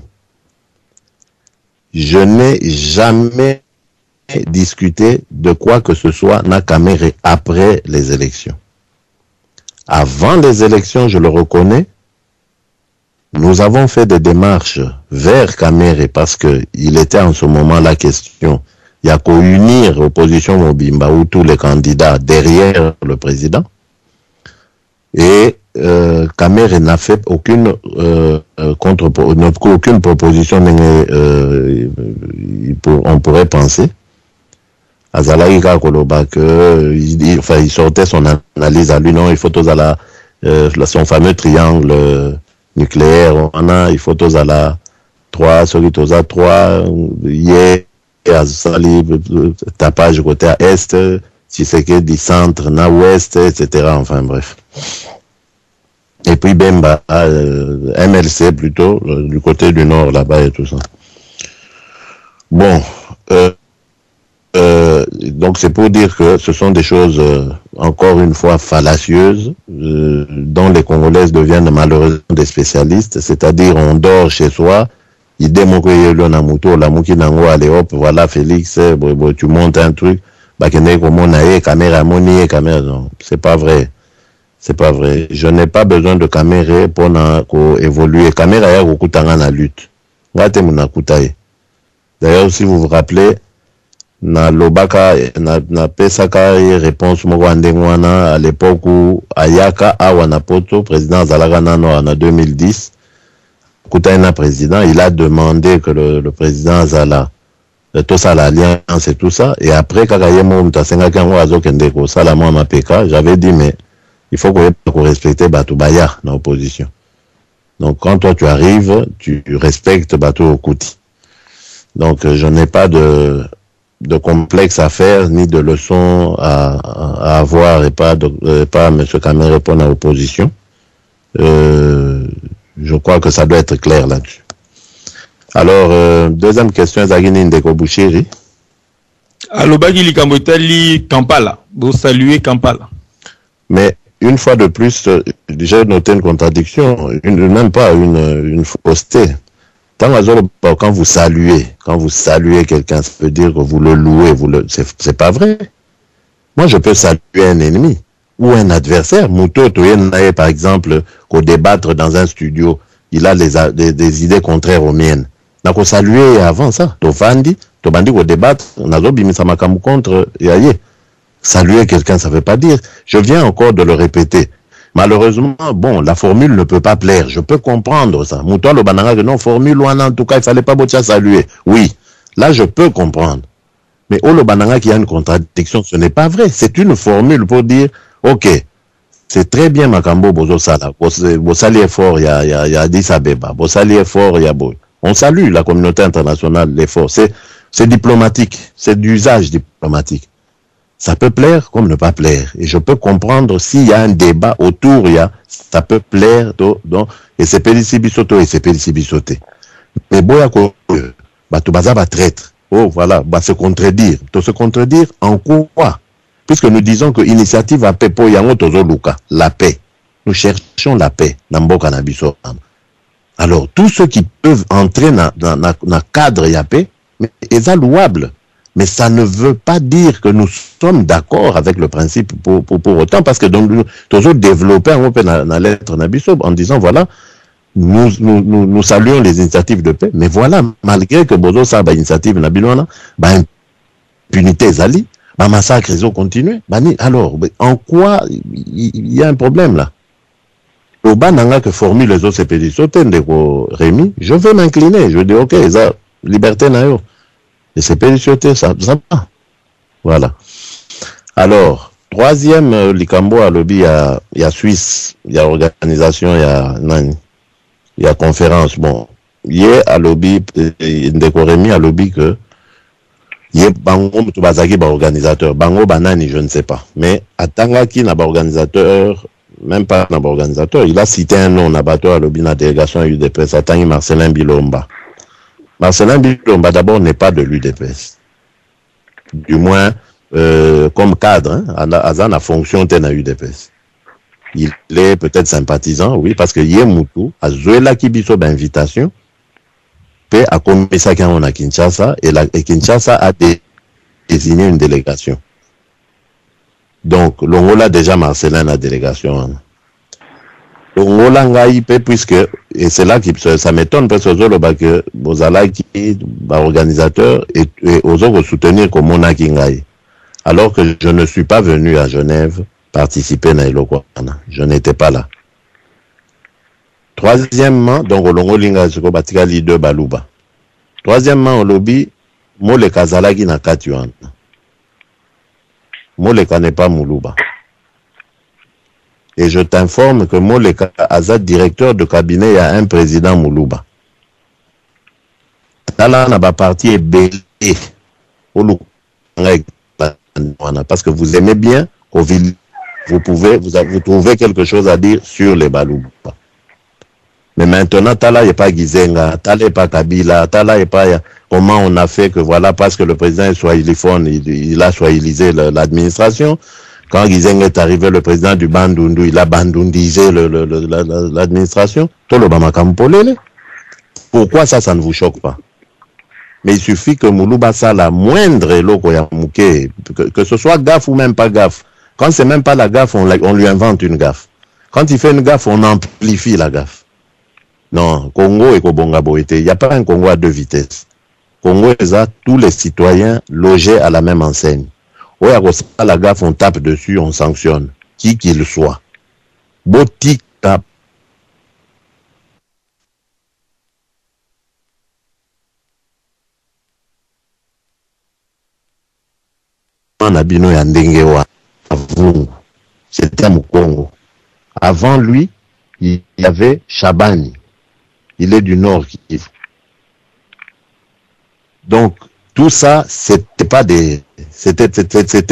S3: Je n'ai jamais discuté de quoi que ce soit na Kamere après les élections. Avant les élections, je le reconnais, nous avons fait des démarches vers Kamere parce que il était en ce moment la question. Il y a qu'à unir l'opposition Mobimba ou tous les candidats derrière le président. Et Kamere n'a fait aucune aucune proposition on pourrait penser. Azalaïka Koloba que il sortait son analyse à lui, non, il faut tous à la son fameux triangle nucléaire, on a il faut tous à la 3 celui tous à 3 hier Azali tapage côté à est, si c'est que du centre na ouest, etc. Enfin bref. Et puis Bemba, MLC plutôt, du côté du nord là-bas et tout ça. Bon, donc c'est pour dire que ce sont des choses, encore une fois, fallacieuses, dont les Congolaises deviennent malheureusement des spécialistes, c'est-à-dire on dort chez soi, il démoque la moto, la mouki nango, allez hop, voilà Félix, tu montes un truc, bakene comme on a caméra moni, caméra, non, c'est pas vrai. C'est pas vrai. Je n'ai pas besoin de caméra pour évoluer. Caméra est au kutanga na lutte. D'ailleurs, si vous vous rappelez, na lobaka, na pesaka réponse à l'époque où Ayaka Awanapoto, président Zalaganano en 2010, Kutaina président, il a demandé que le président Zala, tout ça, l'alliance et tout ça, et après, Kakayemo Mtasenga Kango Azokendeko, Salamo Mapeka, j'avais dit, mais il faut qu'on respecte Batubaya dans l'opposition. Donc quand toi tu arrives, tu respectes Batou Okuti. Donc je n'ai pas de complexe à faire, ni de leçons à avoir, et pas M. Kamere pour la opposition. Je crois que ça doit être clair là-dessus. Alors, deuxième question, Zagini Ndeko Bouchiri.
S4: Alobagi Likambotali Kampala. Vous saluez Kampala.
S3: Mais une fois de plus, j'ai noté une contradiction, même pas une fausseté. Quand vous saluez quelqu'un, ça veut dire que vous le louez, c'est pas vrai. Moi, je peux saluer un ennemi ou un adversaire. Mouto Toyenaye, par exemple, qu'au débattre dans un studio, il a des idées contraires aux miennes. N'a qu'au saluer avant ça. Tofandi qu'au débattre, nazo bimisama kamu contre yaye. Saluer quelqu'un, ça veut pas dire. Je viens encore de le répéter. Malheureusement, bon, la formule ne peut pas plaire. Je peux comprendre ça. Mouton le bananga que non, formule ouana, en tout cas, il fallait pas botia saluer. Oui. Là, je peux comprendre. Mais au le bananga qui a une contradiction, ce n'est pas vrai. C'est une formule pour dire, ok, c'est très bien Makambo Bozo Sala. Bosali est fort, il y a Addis Abeba. Bosali est fort, il y a Boy. On salue la communauté internationale, l'effort. C'est diplomatique. C'est d'usage diplomatique. Ça peut plaire comme ne pas plaire. Et je peux comprendre s'il y a un débat autour, ça peut plaire, donc, et c'est Pélissi Bissoto et c'est Pélissi Bissoté. Mais boya ko, tu vas traître. Oh, voilà, se contredire. Tu se contredire en quoi? Puisque nous disons que l'initiative à paix pour Yango Tozo Luka, la paix. Nous cherchons la paix. Namboka Nabiso. Alors, tous ceux qui peuvent entrer dans le cadre de la paix, c'est louable. Mais ça ne veut pas dire que nous sommes d'accord avec le principe pour autant, parce que nous avons développé un peu dans la lettre Nabiso en disant, voilà, nous saluons les initiatives de paix, mais voilà, malgré que Bozo sa initiative Nabilona, impunité Zali, massacre ils ont continué. Alors, en quoi il y a un problème là? Au bas n'a que formule les autres expéditions, Rémi, je vais m'incliner, je dis ok, ça, liberté n'a eu. Et c'est pédictions, ça va. Voilà. Alors, troisième, Likambo à lobby, il y a Suisse, il y a organisation, il y a conférence. Bon, il y a à lobby, Rémi à lobby que, il y a Bango, Tubazaki, organisateur. Bango, Banani, je ne sais pas. Mais, Atangaki, n'a pas organisateur, même pas un organisateur, il a cité un nom, Nabato à lobby, la délégation à UDPS, Atangi Marcelin Bilomba. Marcelin Bilomba, d'abord, n'est pas de l'UDPS. Du moins, comme cadre, Azan a fonction à l'UDPS. Il est peut-être sympathisant, oui, parce que Yemoutou, a Zoela Kibiso d'invitation, puis a commis ça quand on a Kinshasa, et Kinshasa a désigné une délégation. Donc, l'Ongola déjà Marcelin la délégation. L'Ongola Ngaïpe, puisque, et c'est là que ça m'étonne, parce que Bozala qui est organisateur et aux autres soutenir comme Mona Kingaï. Alors que je ne suis pas venu à Genève participer à Ilokwana. Je n'étais pas là. Troisièmement, donc, Olongolinga Batika Lido Baluba. Troisièmement, au lobby, Mole Kazalagi na Katuan. Moleka n'est pas Moulouba. Et je t'informe que Moleka Azad, directeur de cabinet, il y a un président Moulouba. Là, on a pas parti et belé. Parce que vous aimez bien, vous trouvez quelque chose à dire sur les Balouba. Mais maintenant, Tala n'est pas Gizenga, Tala n'est pas Kabila, Tala n'est pas comment on a fait que voilà, parce que le président est swahiliphone, il a swahilisé l'administration. Quand Gizenga est arrivé, le président du Bandundu, il a bandundisé l'administration. Pourquoi ça ne vous choque pas? Mais il suffit que Moulouba sa la moindre loko ya mouké, que ce soit gaffe ou même pas gaffe. Quand c'est même pas la gaffe, on lui invente une gaffe. Quand il fait une gaffe, on amplifie la gaffe. Non, Congo et Kobonga Boité, il n'y a pas un Congo à deux vitesses. Congo, tous les citoyens logés à la même enseigne. Ouais, à la gaffe, on tape dessus, on sanctionne, qui qu'il soit. Botique tape. C'était au Congo. Avant lui, il y avait Chabani. Il est du Nord Kivu. Donc, tout ça, c'était pas c'était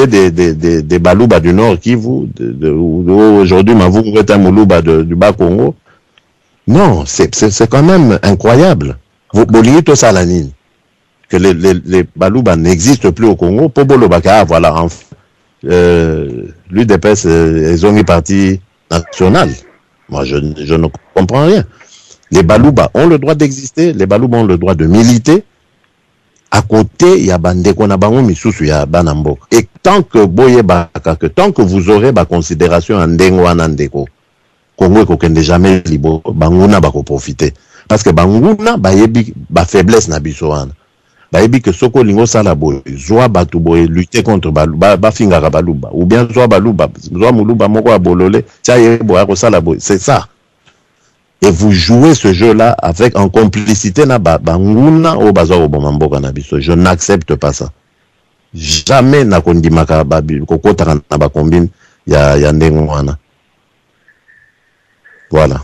S3: des Balouba du Nord Kivu, aujourd'hui, vous êtes un Moulouba du Bas Congo. Non, c'est quand même incroyable. Vous oubliez tout ça, la ligne. Que les Balouba n'existent plus au Congo. Pour Bolobaka, voilà, enfin, l'UDPS, ils ont mis parti national. Moi, je ne comprends rien. Les Balouba ont le droit d'exister, les Balouba ont le droit de militer. À côté, il y a Bandeko Nabango Misusu, il y a Banambok. Et tant que Boye Baka, tant que vous aurez ma considération en Ndengo Anandeko, Congo Kokende jamais libo, Banguna Bako profiter. Parce que Banguna, Bayebi, faiblesse Nabisoana. Bayebi que Soko Lingo Salabo, Zoa Batuboye, lutter contre Balouba, Bafingara Balouba, ou bien Zoa Balouba, Zoa Moulouba Moko Abolole, Tchaye Boyako Salabo, c'est ça. Et vous jouez ce jeu-là avec en complicité na banguna au bazar au bomamboka na biso. Je n'accepte pas ça. Jamais na kondimaka babi kokota na ba combine ya ndengwana. Voilà.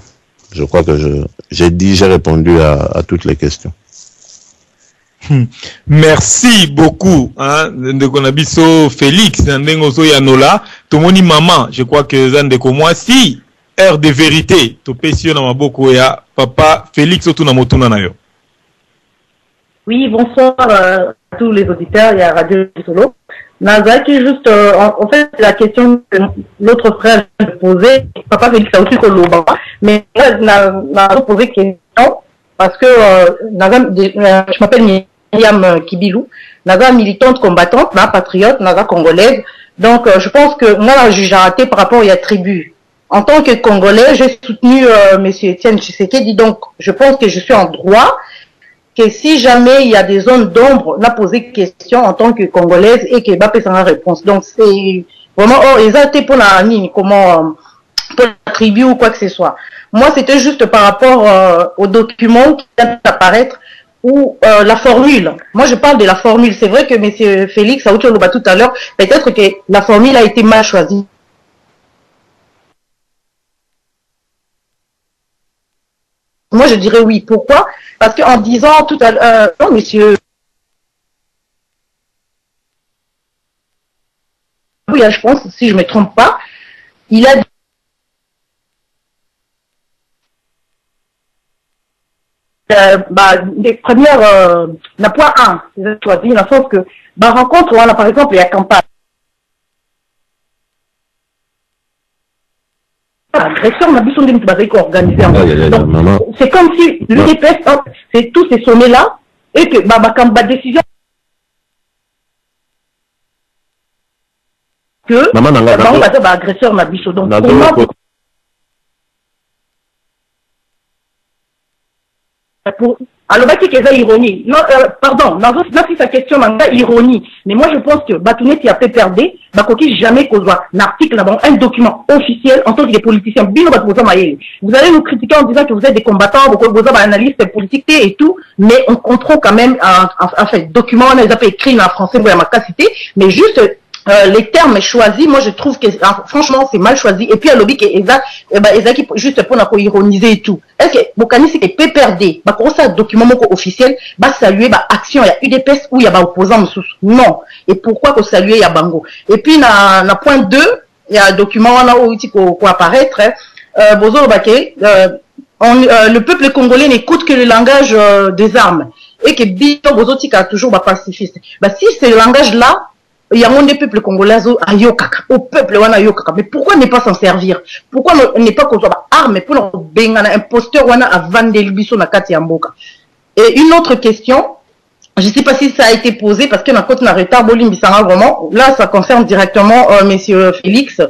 S3: Je crois que j'ai répondu à toutes les questions.
S4: Merci beaucoup, hein, de Konabiso Félix, Ndengozo Yanola, Tomoni Maman, je crois que Zandeko moi, si, heure de vérité, Topesio Namaboko ya, Papa Félix Otunamotuna Nayo.
S9: Oui, bonsoir à tous les auditeurs, il y a Radio Solo. Nazaki, juste, en fait, la question que l'autre frère a posée, Papa Félix a aussi Koloba, mais n'a pas posé question, parce que, je m'appelle Myriam Kibilou, Naza militante combattante, patriote, Naza congolaise. Donc, je pense que moi, j'ai raté par rapport à la tribu. En tant que Congolais, j'ai soutenu M. Étienne Tshisekedi, donc je pense que je suis en droit que si jamais il y a des zones d'ombre, on a posé question en tant que Congolaise et que Bappé s'en a réponse. Donc, c'est vraiment, ils ont été pour la ligne, comment, pour la tribu ou quoi que ce soit. Moi, c'était juste par rapport au document qui vient d'apparaître ou la formule. Moi, je parle de la formule. C'est vrai que M. Félix a dit tout à l'heure, peut-être que la formule a été mal choisie. Moi, je dirais oui. Pourquoi? Parce qu'en disant tout à l'heure, non, monsieur, oui, je pense, si je ne me trompe pas, il a dit les premières, la point 1, c'est choisi, dans le sens que, rencontre, voilà, par exemple, il y a campagne. Agression, on a besoin d'une bataille organisée. Donc, c'est comme si l'UDPS, c'est tous ces sommets-là, et que, quand ma décision, que, agresseur, ma bicho. Donc, alors, bah, c'est ironie. Non, pardon, dans sa question, ironie. Mais moi, je pense que Batounet qui a fait perdre, Bakoki jamais cause un article, un document officiel en tant que des politiciens. Vous allez nous critiquer en disant que vous êtes des combattants, vous avez des analystes politiques et tout, mais on contrôle quand même, en fait, document, on les a fait écrire en français, pour ma capacité, mais juste, les termes choisis, moi je trouve que franchement c'est mal choisi. Et puis à lobby qui est exact, juste pour nous ironiser et tout. Est-ce que Bokani c'est que PPRD, bah quand ça document officiel, bah saluer bah action il y a UDPS ou il y a bah opposant non. Et pourquoi que saluer il y a Bango. Et puis na point 2, il y a un document là où il faut apparaître. Bozo Baké, le peuple congolais n'écoute que le langage des armes et que Bito Bozo Tika toujours bah pacifiste. Bah si c'est le langage là, il y a des peuples congolais au peuple wana yokaka, mais pourquoi ne pas s'en servir? Pourquoi ne pas qu'on soit arme pour un bengana imposteur wana à vendre biso na kati ya mboka? Et une autre question, je sais pas si ça a été posé parce que na côté na retard bolimbisanga vraiment, là ça concerne directement monsieur Félix,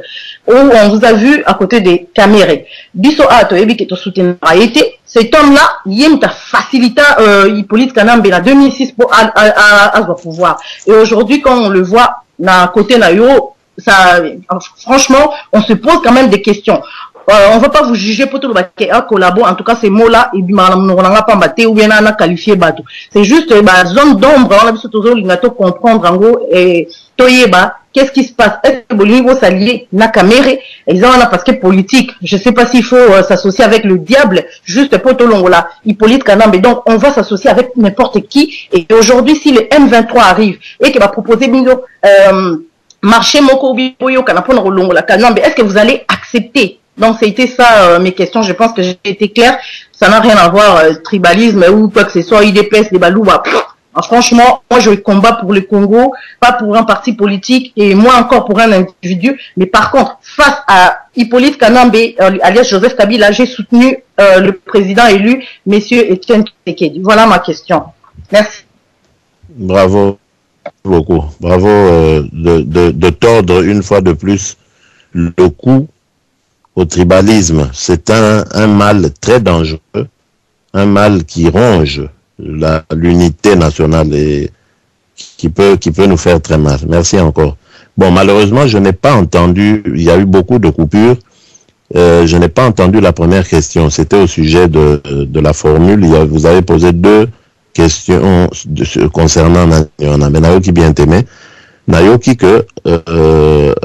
S9: où on vous a vu à côté des caméras. Biso ato ebi keto soutien a été cet homme-là, il a facilité Hippolyte Kanambe en 2006 pour à pouvoir. Et aujourd'hui, quand on le voit à côté Nayo, ça, franchement, on se pose quand même des questions. On ne va pas vous juger pour tout le collabo. En tout cas, ces mots-là, ou bien on a qualifié bateau. C'est juste zone d'ombre. On a besoin de comprendre en gros et toyeba. Qu'est-ce qui se passe? Est-ce que Bolivie va s'allier na caméra? Ils ont un basket politique. Je sais pas s'il faut s'associer avec le diable juste pour tout l'ongola. Hippolyte Kanambe. Donc on va s'associer avec n'importe qui. Et aujourd'hui, si le M23 arrive et qu'il va proposer marché moko biboyo kanapona l'ongola Kanambe, est-ce que vous allez accepter? Donc c'était ça mes questions. Je pense que j'ai été clair. Ça n'a rien à voir tribalisme ou quoi que ce soit. IDPS, des balouba. Franchement, moi je combat pour le Congo, pas pour un parti politique et moins encore pour un individu. Mais par contre, face à Hippolyte Kanambe, alias Joseph Kabila, j'ai soutenu le président élu, Monsieur Étienne Tshisekedi. Voilà ma question. Merci.
S3: Bravo beaucoup. Bravo de tordre une fois de plus le cou au tribalisme. C'est un mal très dangereux, un mal qui ronge l'unité nationale et qui peut nous faire très mal. Merci encore. Bon, malheureusement, je n'ai pas entendu, il y a eu beaucoup de coupures, je n'ai pas entendu la première question. C'était au sujet de la formule. Vous avez posé deux questions concernant Nayoki bien aimé. Nayoki que,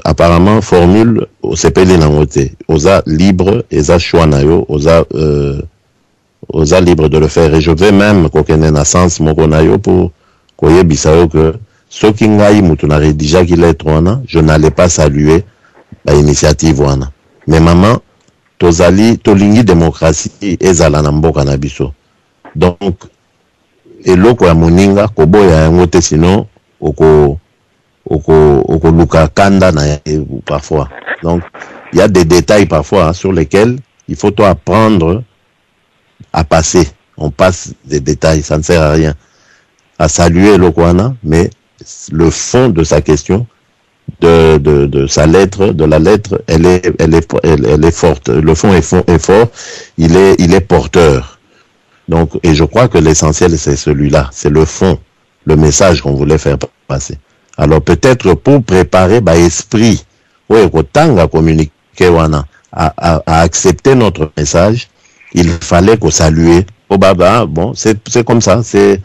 S3: apparemment, formule au CPL Nangote, osa libre, eza choix nayo, osa libre de le faire. Et je vais même kokene na sens moko nayo pour koye bisao que ce qui ngai mutunare déjà qu'il est wana, je n'allais pas saluer la initiative wana. Mais maman, tozali tolingi démocratie ezala na mboka na biso. Donc eloko ya moninga koboya yango te sinon oko luka kanda na parfois. Donc il y a des détails parfois hein, sur lesquels il faut toi apprendre à passer. On passe des détails, ça ne sert à rien. À saluer Lokwana, mais le fond de sa question, de sa lettre, de la lettre, elle est forte. Le fond est fort, il est porteur. Donc, et je crois que l'essentiel c'est celui-là, c'est le fond, le message qu'on voulait faire passer. Alors peut-être pour préparer esprit, ouais, à communiquer wana, à accepter notre message, il fallait qu'on salue. Oh baba, bon, c'est comme ça, c'est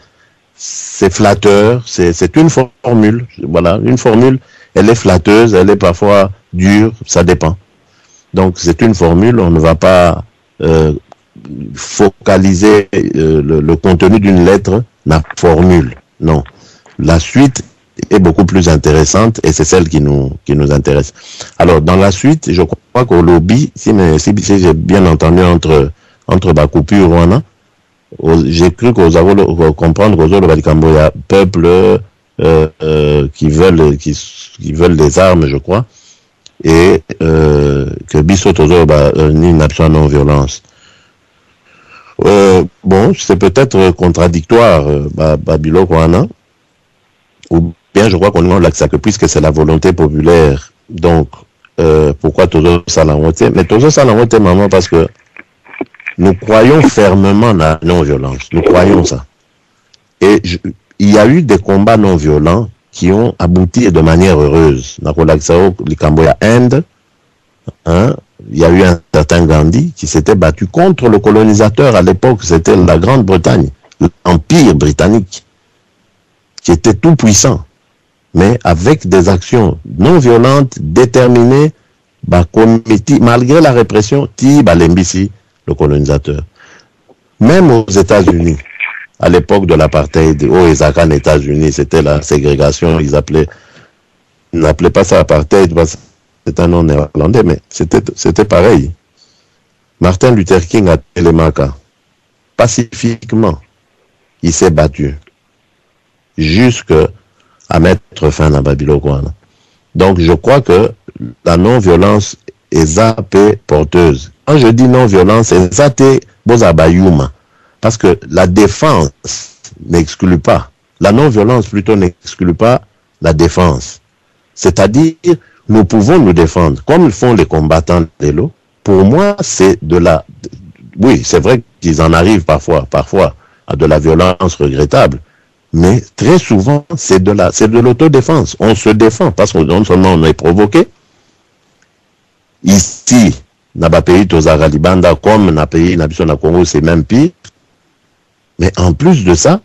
S3: flatteur, c'est une formule, voilà, une formule, elle est flatteuse, elle est parfois dure, ça dépend. Donc c'est une formule, on ne va pas focaliser le contenu d'une lettre, la formule, non. La suite est beaucoup plus intéressante et c'est celle qui nous intéresse. Alors dans la suite, je crois qu'au lobby, si j'ai bien entendu entre Bakoupi Rwanda, j'ai cru que vous avez comprendre qu'aux autres il y a peuple qui veulent des armes, je crois, et que Bissotozo ni une action non violence. Bon, c'est peut-être contradictoire, Babilo Kwana, ou bien je crois qu'on a l'accepte puisque c'est la volonté populaire. Donc, pourquoi Tozo Salamote? Mais Tozo Salamote, maman, parce que nous croyons fermement dans la non-violence. Nous croyons ça. Et il y a eu des combats non-violents qui ont abouti de manière heureuse. Dans le Camboya Inde, hein, il y a eu un certain Gandhi qui s'était battu contre le colonisateur. À l'époque, c'était la Grande-Bretagne, l'Empire britannique, qui était tout puissant. Mais avec des actions non violentes, déterminées, malgré la répression, Lembisi, le colonisateur. Même aux États-Unis, à l'époque de l'apartheid, aux États-Unis, c'était la ségrégation, ils n'appelaient pas ça apartheid, c'est un nom néerlandais, mais c'était pareil. Martin Luther King a Telemaka, pacifiquement, il s'est battu, jusqu'à mettre fin à Babylone. Donc je crois que la non-violence est zappée porteuse. Quand je dis non-violence, c'est zappé bozabayuma. Parce que la défense n'exclut pas. La non-violence plutôt n'exclut pas la défense. C'est-à-dire, nous pouvons nous défendre, comme le font les combattants de l'eau. Pour moi, c'est de la... Oui, c'est vrai qu'ils en arrivent parfois à de la violence regrettable. Mais très souvent, c'est de l'autodéfense. On se défend parce que non seulement on est provoqué. Ici, dans le pays Tozara Libanda, comme dans le pays Nabisson Congo, c'est même pire. Mais en plus de ça,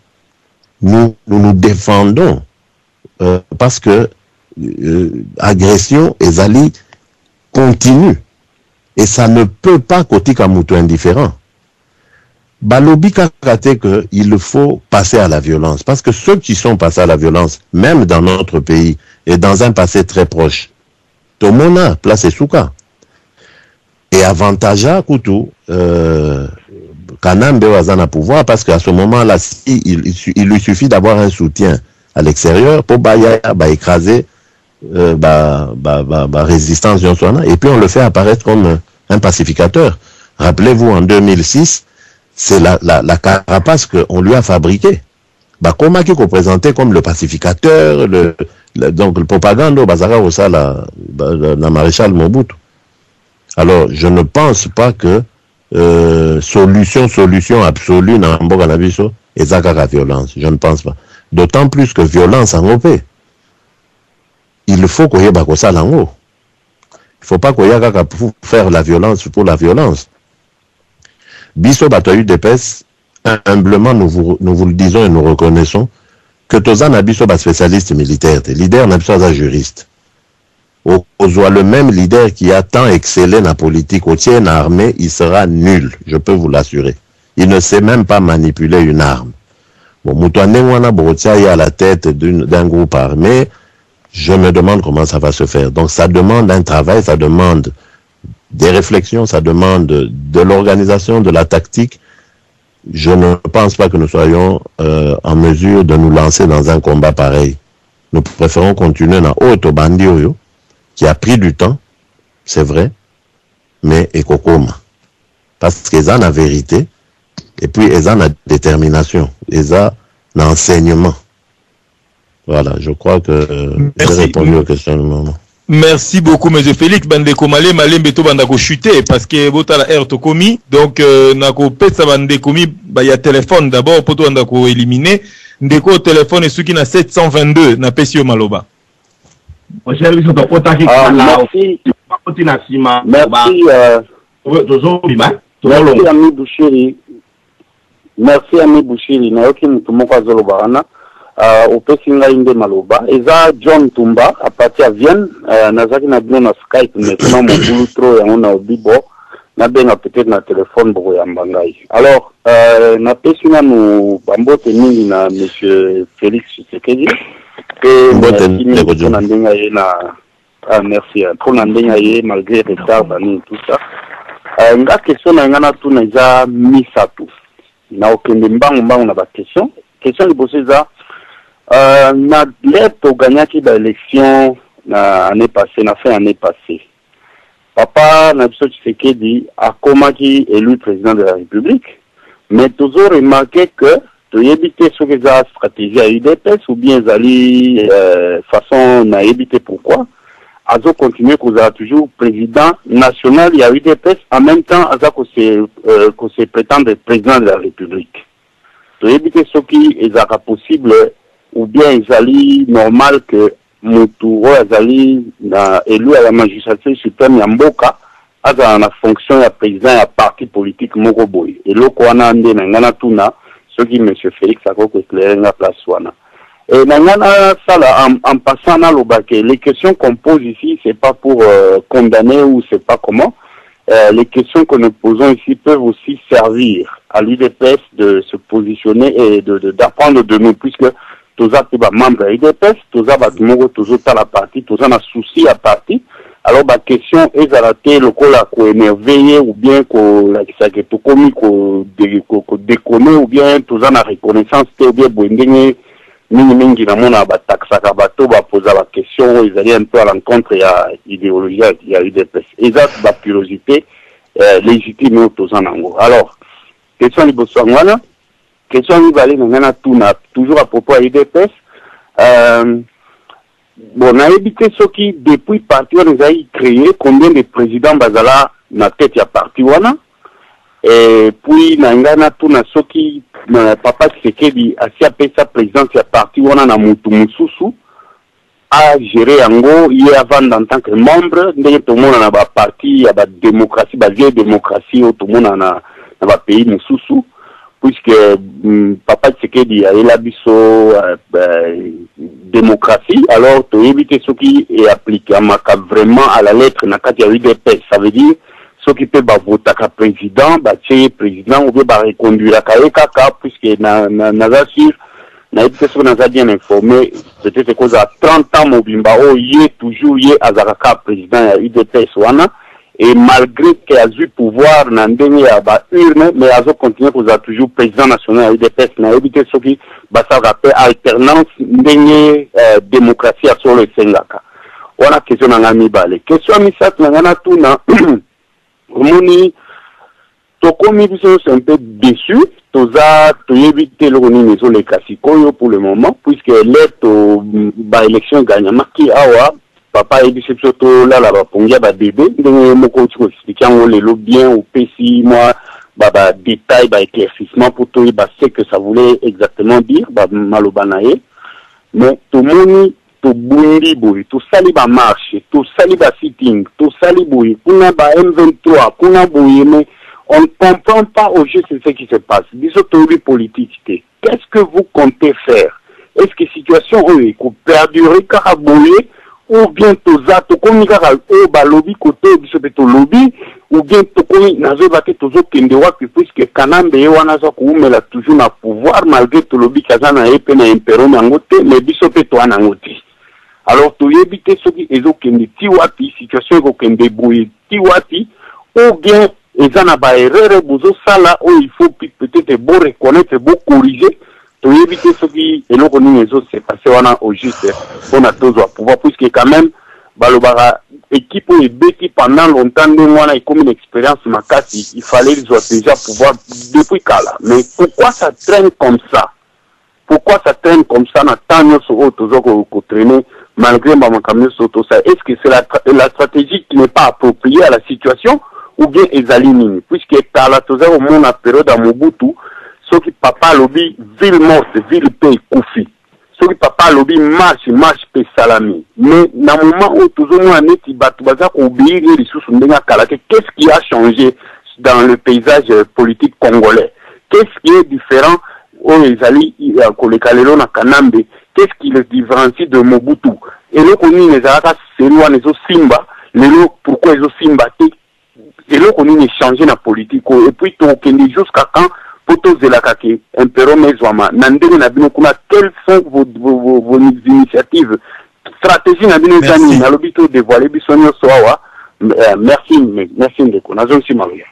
S3: nous défendons parce que agression et zali continue. Et ça ne peut pas côté Kamuto indifférent. Balobi Kakate qu'il faut passer à la violence. Parce que ceux qui sont passés à la violence, même dans notre pays, et dans un passé très proche, Tomona, place Souka. Et avantage Koutou, Kanambe Wazana pouvoir, parce qu'à ce moment-là, il lui suffit d'avoir un soutien à l'extérieur pour écraser résistance, et puis on le fait apparaître comme un pacificateur. Rappelez-vous, en 2006, c'est la carapace qu'on lui a fabriquée. Koma qui est présenté comme le pacificateur, donc le propagande, Bazara Osa, la maréchal Mobutu. Alors, je ne pense pas que solution absolue dans Mboganabiso est la violence. Je ne pense pas. D'autant plus que violence en OP. Il faut qu'on y ait ça en haut. Il ne faut pas qu'on y ait faire la violence pour la violence. Biso Batoyu Depes, humblement, nous vous le disons et nous reconnaissons que Tozan Abiso est spécialiste militaire, leader n'est juriste. Ozoa le même leader qui a tant excellé dans la politique, au tien armée, il sera nul, je peux vous l'assurer. Il ne sait même pas manipuler une arme. Bon, Moutouane Borotia est à la tête d'un groupe armé. Je me demande comment ça va se faire. Donc ça demande un travail, ça demande des réflexions, ça demande de l'organisation, de la tactique. Je ne pense pas que nous soyons en mesure de nous lancer dans un combat pareil. Nous préférons continuer dans Auto Bandioyo, qui a pris du temps, c'est vrai, mais Ekokoma. Parce qu'ils ont la vérité, et puis ils ont la détermination, ils ont l'enseignement. Voilà, je crois que j'ai répondu aux questions.
S4: Merci beaucoup, M. Félix. Bandeko Malé, Malé Beto Bandako chuté parce que Bota la air Tokomi. Donc, Nako Pesa Bandekomi, il y a téléphone d'abord pour Bandako éliminer. Ndeko téléphone est ce qui n'a 722, n'a Pessio Maloba.
S10: Merci. Merci, ami Bouchiri. Merci, ami Bouchiri. Naoki Mutumoko Zolobarana. Au Pessinga Inde Maloba. Eza John Tumba, à partir de Vienne, Nazaki Nabino na Skype, maintenant mon boulot trop, et on a au Bibo, Nabenga peut-être na téléphone pour Yambangai. Alors, na Pessinga nous, Bambo Teningi na monsieur Félix Tshisekedi, que merci, merci, trop Nandenga ye, malgré retard, tout ça. Nga question na ngana tout na eza misatu. Na okende mbangu na ba question. Question liboso za na lettre gagnaki ba élection na année passée, na fin année passée. Papa na biso Tshisekedi a komaki élu président de la République, mais toujours remarqué que to éviter ce que za stratégie à UDPS ou bien zali façon na éviter pourquoi azo continuer qu'on a toujours président national il y a UDPS en même temps aza qu'on se prétendre président de la République. To éviter ce qui est possible ou bien ils normal que Moutou azali na élu à la magistrature suprême ya mboka aza na fonction ya président ya parti politique moko boy et loko wana nde na ngana tuna ce qui monsieur Félix akoko éclairer na place wana et na ngana sala en passant na lobake les questions qu'on pose ici c'est pas pour condamner ou c'est pas comment les questions que nous posons ici peuvent aussi servir à l'UDPS de se positionner et d'apprendre de nous puisque tous les membres de l'UDPS, tous les la partie, tous les soucis à partie. Alors, la question est à la télé, qu'on émerveillé ou bien qu'on déconne ou bien tous la reconnaissance, ou bien bouindé, mingi na mona ba taxaka bato ba poser la question, ils allaient un peu à l'encontre ya idéologie ya UDPS. Et ça, la curiosité légitime tous en ango. Alors, question du Botswana, question du Valé Nangana Tuna, toujours à propos à UDPS. Bon, on a évité ce qui, depuis parti, on a créé combien de présidents Bazala na tête ya parti wana. Et puis, Nangana Tuna, ce qui, Papa Tshisekedi, a si appelé sa présidence ya parti wana na Mutu Mususu, a géré Ango, il est avant en tant que membre, tout le monde a ba parti, il y a ba démocratie, ba vieille démocratie, tout le monde a ba pays Mususu, puisque Papa Tshisekedi a élabiso démocratie, alors tu éviter ce qui est appliqué à vraiment à la lettre na kati ya UDPS, ça veut dire ce qui peut voter comme président, président ou bien reconduire à kaka puisque na sûr na UDPS on a bien informé peut-être cause à 30 ans Mobimba y est toujours y azaraka président ya UDPS wana. Et malgré qu'il a eu pouvoir dans le à urne, mais il a continué pour être toujours président national à UDPS. Il a évité ce qui va s'appeler alternance démocratie sur le Sengaka. On a question dans la Mibale. Question Misat, on a tout dans Moni. Tokomi c'est un peu déçu. Toza, tu éviter le maison les Kassikoyo pour le moment, puisque l'élection gagne marqué awa. Papa et surtout là la pongia ba bébé donc mon coach expliquer on les bien au PC moi ba détail ba éclaircissement pour tout ba c'est que ça voulait exactement dire ba malobanaye mais tout moni to bundi boy to sali ba marché to sali ba sitting to sali boy kuna ba M23 kuna boy mais on ne comprend pas au juste ce qui se passe disons théorie politique qu'est-ce que vous comptez faire est-ce que situation est perdurer car aboyer ou bien toza tokomi kaka oyo balobi kote oyo biso mpe tolobi ou bien tokomi nazoyeba te tozokende wapi puisque kanambe ye wana aza koumela toujours na pouvoir malgré tolobi kaza na ye mpe na imperium yango te mais biso mpe toa nango te. Alors toyebi te soki ezokende ti wapi situation ekokende boye ti wapi ou bien eza na baerreur bozosala oyo il faut peut-être beau reconnaître beau corriger toyebi te soki eloko nini ezose passe wana au juste mpona tozwa pouvoir puisque quand même balobaka équipe oyo ebeti pendant longtemps ndenge wana ekomi une expérience makasi il fallait izwa déjà pouvoir depuis kala. Mais pourquoi ça traîne comme ça? Pourquoi ça traîne comme ça na temps nyonso oyo toza kotraîner malgré bamakambo nyonso tosa? Est-ce que c'est la stratégie qui n'est pas appropriée à la situation ou bien ezali nini? Puisque kala toza komona période ya Mobutu soki papa alobi ville morte ville pe ekufi, soki papa alobi marche pe salami, mais na moment où tozomona neti bato baza koobéir lisusu ndenge kala. Qu'est-ce qui a changé dans le paysage politique congolais? Qu'est-ce qui est différent oyo ezali koleka lelo na Kanambe? Qu'est-ce qui le différencie de Mobutu? Eloko nini ezalaka seri wana ezosimba lelo? Pourquoi ezosimba te? Eloko nini echangé na politique oyo? Et puis tokende jusqu'à quand potozelaka ke imperium ezwama na ndenge na bino kuna? Quelles sont vos initiatives, stratégie na bino ezani nalobi to dévoiler biso nyonso awa? Merci ndeko nazosi maria.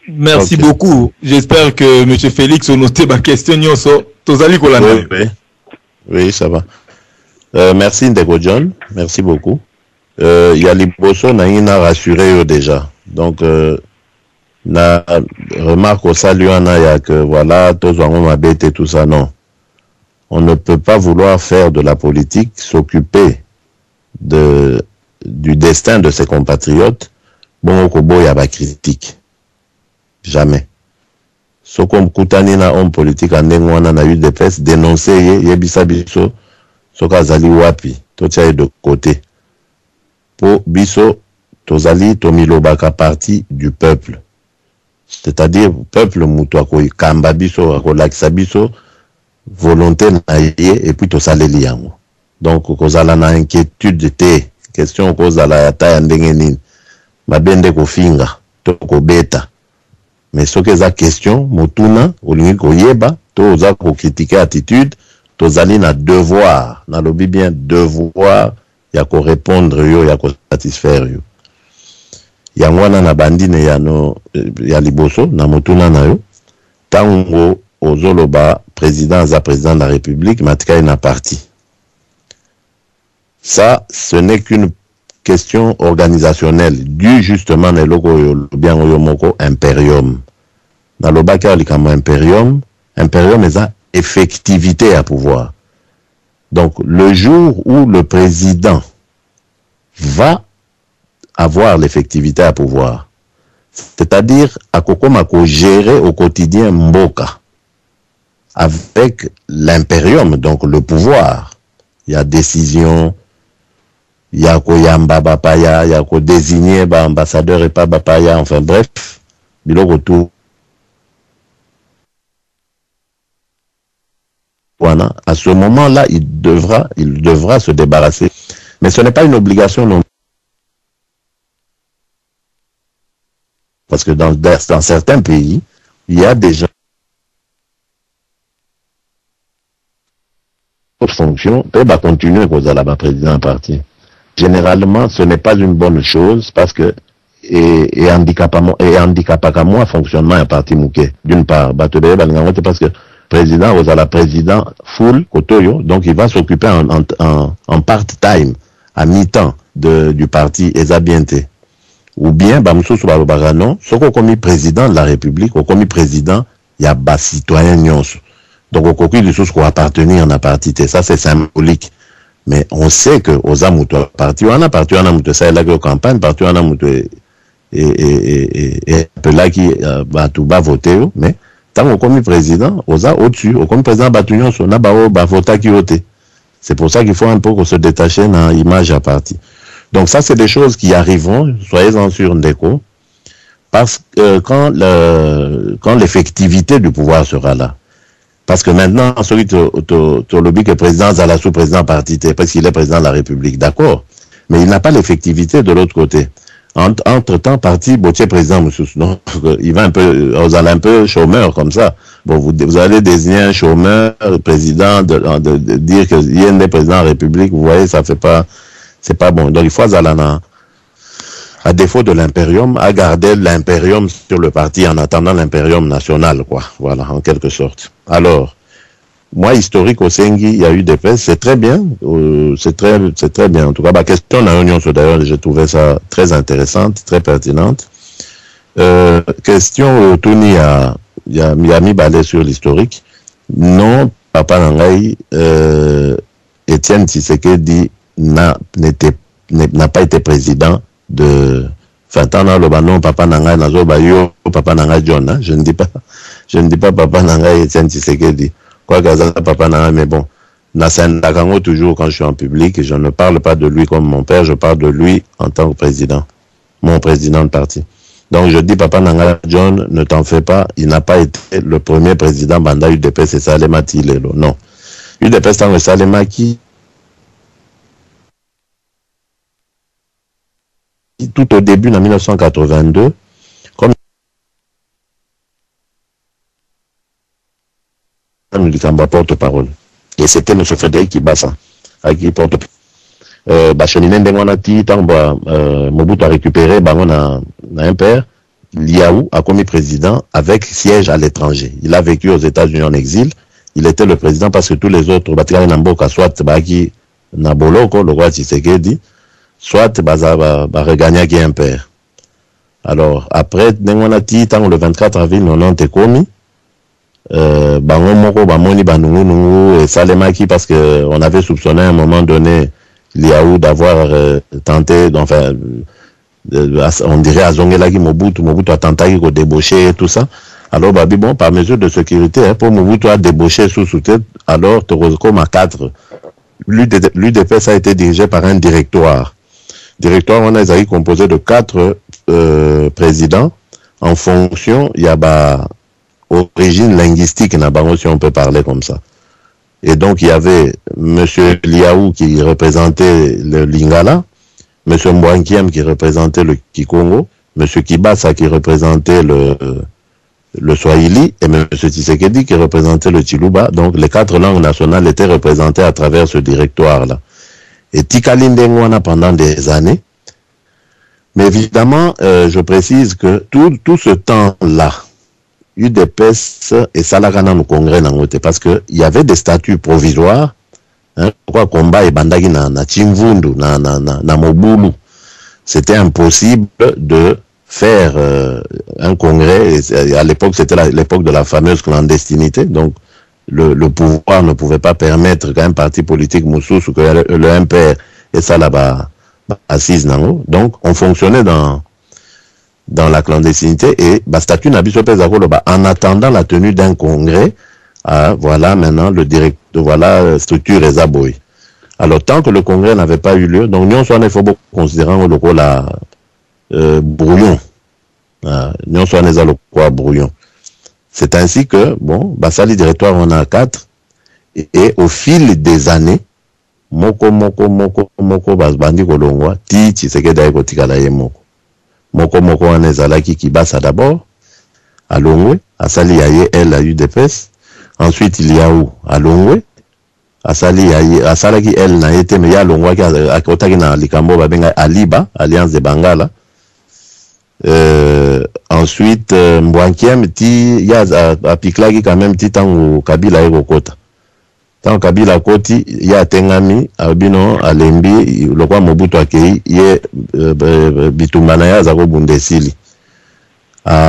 S4: Merci beaucoup. J'espère que M. Félix a noté ma question.
S3: Oui, ça va. Merci Ndeko John. Merci beaucoup. Il y a Liboso, n'a rassuré déjà. Donc, na remarque au salut, il y a que voilà, tous ont bête et tout ça. Non. On ne peut pas vouloir faire de la politique, s'occuper du destin de ses compatriotes. Bon, au Kobo, il y a pas critique. Jamais. So comme Koutani na homme politique en Nengwana na eu de presse dénoncé yebisa biso soka zali wapi to tia de côté. Po biso tozali tomilobaka partie du peuple. C'est-à-dire peuple muto ko kamba biso ko lakisa biso volonté na ye et puis to saleli yango. Donc kozala na inquiétude te question kozala ya ta ndenge nini mabende ko finga to ko beta. Mais ce que la question, motuna, olingi koyeba, to oza ko critiquer attitude, to zali na devoir, na lobi bien devoir, ya ko répondre yo, ya ko satisfaire yo. Ya mwana na bandine ya no, ya Liboso, na motuna na yo, tango ozoloba président de la République, matika na parti. Ça, ce n'est qu'une question organisationnelle due justement à bien moko imperium. Dans le bac imperium est à effectivité à pouvoir. Donc le jour où le président va avoir l'effectivité à pouvoir, c'est-à-dire à kokoma ko gérer au quotidien mboka avec l'imperium, donc le pouvoir, il y a décision. Yako yamba bapaya, yako désigner ba ambassadeur et pas bapaya, enfin bref, biloko tout. Voilà. À ce moment-là, il devra se débarrasser. Mais ce n'est pas une obligation non. Parce que dans certains pays, il y a des gens autre fonction, et va continuer cause à la président parti. Généralement, ce n'est pas une bonne chose parce que et handicapaka moi fonctionnement à parti mouké. D'une part, parce que président aux la président full kotoyo, donc il va s'occuper en part-time, à mi-temps du parti Ezabiente. Ou bien bamsou non, ce qu'on commis président de la République, au commis président, il y a bas citoyen nyonso. Donc au coquille des choses qu'on appartenir en parti, ça c'est symbolique. Mais on sait que aux amuto parti on a ça est là que campagne parti on a muto et peu là qui va tout bas voter mais tant au commis président aux a au-dessus au commis président batunion on a ba voter qui voter. C'est pour ça qu'il faut un peu qu'on se détacher dans l'image à parti. Donc ça c'est des choses qui arriveront, soyez-en sûrs Ndeko, parce que quand l'effectivité du pouvoir sera là. Parce que maintenant, celui qui lobby que président à la sous-président parti, parce qu'il est président de la République, d'accord. Mais il n'a pas l'effectivité de l'autre côté. Entre-temps, parti, Botier président, monsieur, donc, il va un peu, vous allez un peu chômeur comme ça. Bon, vous allez désigner un chômeur, président, de dire qu'il y a un président de la République, vous voyez, ça fait pas, c'est pas bon. Donc, il faut Zalana, à défaut de l'impérium, à garder l'impérium sur le parti en attendant l'impérium national, quoi. Voilà, en quelque sorte. Alors, moi, historique au Sengi, il y a eu des PES, c'est très bien, c'est très bien. En tout cas, la question de la réunion, d'ailleurs, j'ai trouvé ça très intéressante, très pertinente. Question, Tony il y a mis balai sur l'historique. Non, Papa Nangaï, Étienne Tshisekedi n'a pas été président de, enfin, tant le non, Papa Nangaï, Nazo Bayo, Papa Nangaï John, hein? Je ne dis pas Papa Nangaï, Étienne Tshisekedi. Quoi que Papa Nangaï, mais bon. Nakango toujours quand je suis en public, et je ne parle pas de lui comme mon père, je parle de lui en tant que président. Mon président de parti. Donc je dis Papa Nangaï John, ne t'en fais pas, il n'a pas été le premier président Banda UDPS, c'est Salema Tilelo. Non. UDPS tant que Salema qui tout au début en 1982, comme Likamba porte-parole. Et c'était M. Frédéric Kibasa qui porte-parole. Bachelinen Bengonati, Mobutu a récupéré Bangon un père, Liaou a commis président avec siège à l'étranger. Il a vécu aux États-Unis en exil. Il était le président parce que tous les autres, Batikari Namboka, soit Baki Naboloko, le roi Tshisekedi, soit regagna qui est un père. Alors, après, Nengonati, le 24 avril 90 komi, Bango Moko, Bamoni, Banungu, et Salemaki, parce que on avait soupçonné à un moment donné Liaou d'avoir tenté, enfin, on dirait à Zongelagi Mobutu a tenté de débaucher et tout ça. Alors, Babi, bon, par mesure de sécurité, hein, pour Mobutu a débauché sous tête, alors Torozkom à 4. L'UDPS a été dirigé par un directoire. Directoire, on a composé de 4 présidents. En fonction, il y a origine linguistique, si on peut parler comme ça. Et donc, il y avait M. Liaou qui représentait le Lingala, M. Mbwankiem qui représentait le Kikongo, M. Kibasa qui représentait le Swahili, et M. Tshisekedi qui représentait le Chiluba. Donc, les 4 langues nationales étaient représentées à travers ce directoire-là. Et Tikalindengwana pendant des années. Mais évidemment, je précise que tout ce temps-là, UDPS et Salagana au Congrès parce que il y avait des statuts provisoires, hein, quoi combat et bandagi na Chimvundu, na Mobulu. C'était impossible de faire un congrès, et à l'époque c'était l'époque de la fameuse clandestinité, donc le pouvoir ne pouvait pas permettre qu'un parti politique moussous ou que le MPR et ça là-bas assise nango. Donc on fonctionnait dans la clandestinité et statut n'abiso en attendant la tenue d'un congrès, voilà maintenant le directeur, voilà structure et zaboy. Alors tant que le congrès n'avait pas eu lieu, donc nous sommes il faut considérer le coup la brouillon, nous sommes le quoi brouillon. C'est ainsi que bon, Basali directoire on a 4 et au fil des années, moko basbandi kolongwa ti Tshisekedi aiko tikala ye moko. Moko anezalaki Kibasa d'abord, à Longwe, Asali Yaye, elle a eu des PES. Ensuite, il y a où? À Longwe, Asali Yaye, Asalaki, elle n'a été, mais il y a Longwe qui a côté na Likambo, Babenga, Aliba, Alliance de Bangala. Ensuite, Mbwankiem, il y a à Piklagi quand même, petit temps où Kabila est au Kota. Tant Kabila Koti, il y a Tengami, Albino, Alembi, le roi Mobutu Akei, il y a Bitumanaya, Zako Bundesili.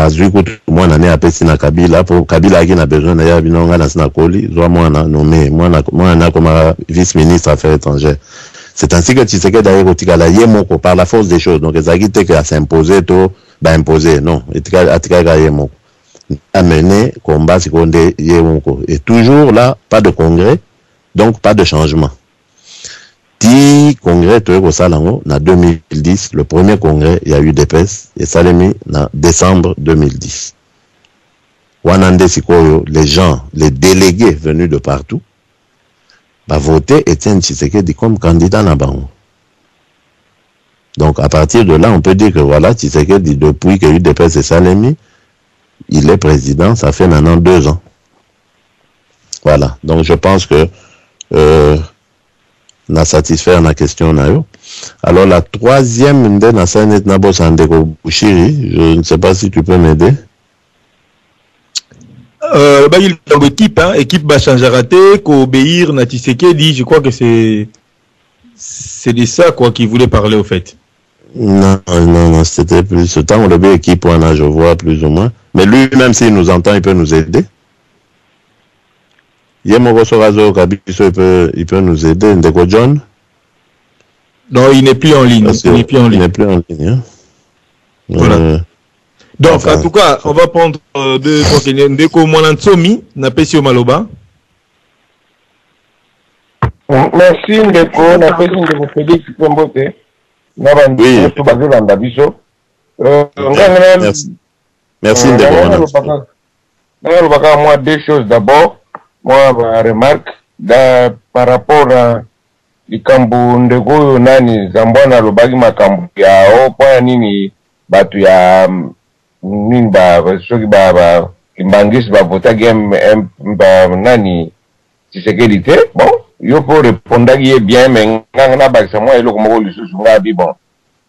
S3: Zuikutu, moi, n'en ai appelé na Kabila, pour Kabila qui n'a besoin d'ailleurs, Albino, on a Sinakoli, soit moi, nommé, moi, on a comme vice-ministre affaires étrangères. C'est ainsi que Tshisekedi d'ailleurs, Otikala, Yemoko, par la force des choses. Donc, les agité qui a s'imposé, tout, imposé, non, Etikala Yemoko. Amener combat secondaire et toujours là pas de congrès, donc pas de changement. Ti congrès au Salango en 2010, le premier congrès il y a eu des PES et ça l'a mis en décembre 2010. Wanande Sikoyo, les gens, les délégués venus de partout, va voter Etienne Tshisekedi comme candidat dans Bango. Donc, à partir de là, on peut dire que voilà, Tshisekedi, depuis que UDPS et Salemi, il est président, ça fait maintenant 2 ans. Voilà. Donc, je pense que na satisfaire la question na yo. Alors, la troisième, je ne sais pas si tu peux m'aider.
S4: L'équipe, hein, équipe va changer raté, qu'obéir na Tshisekedi, je crois que c'est de ça quoi qu'il voulait parler au fait.
S3: Non, c'était plus ce temps, le équipe, je vois plus ou moins. Mais lui-même, s'il nous entend, il peut nous aider. Il peut nous aider. Ndeko John?
S4: Non, il n'est plus en ligne. Il n'est plus en ligne.
S3: Hein?
S4: Voilà. Donc, enfin, en tout cas, on va prendre Ndeko Mwanantsomi, na Pesio Maloba.
S11: Merci Ndeko, na Pesio Ndeko Félix Pembote.
S3: Merci Ndeko.
S11: Moi, 2 choses d'abord. Moi, ma remarque, par rapport à Ikambu Ndeko nani Zambwana Lobagi Makambu ya opa nini batu ya nini ba soki ba Kimbangis ba vota game ba nani Tshisekedi te bon yo pour répondre bien mais ngana ba moi eloko moko lisusu ngabi bon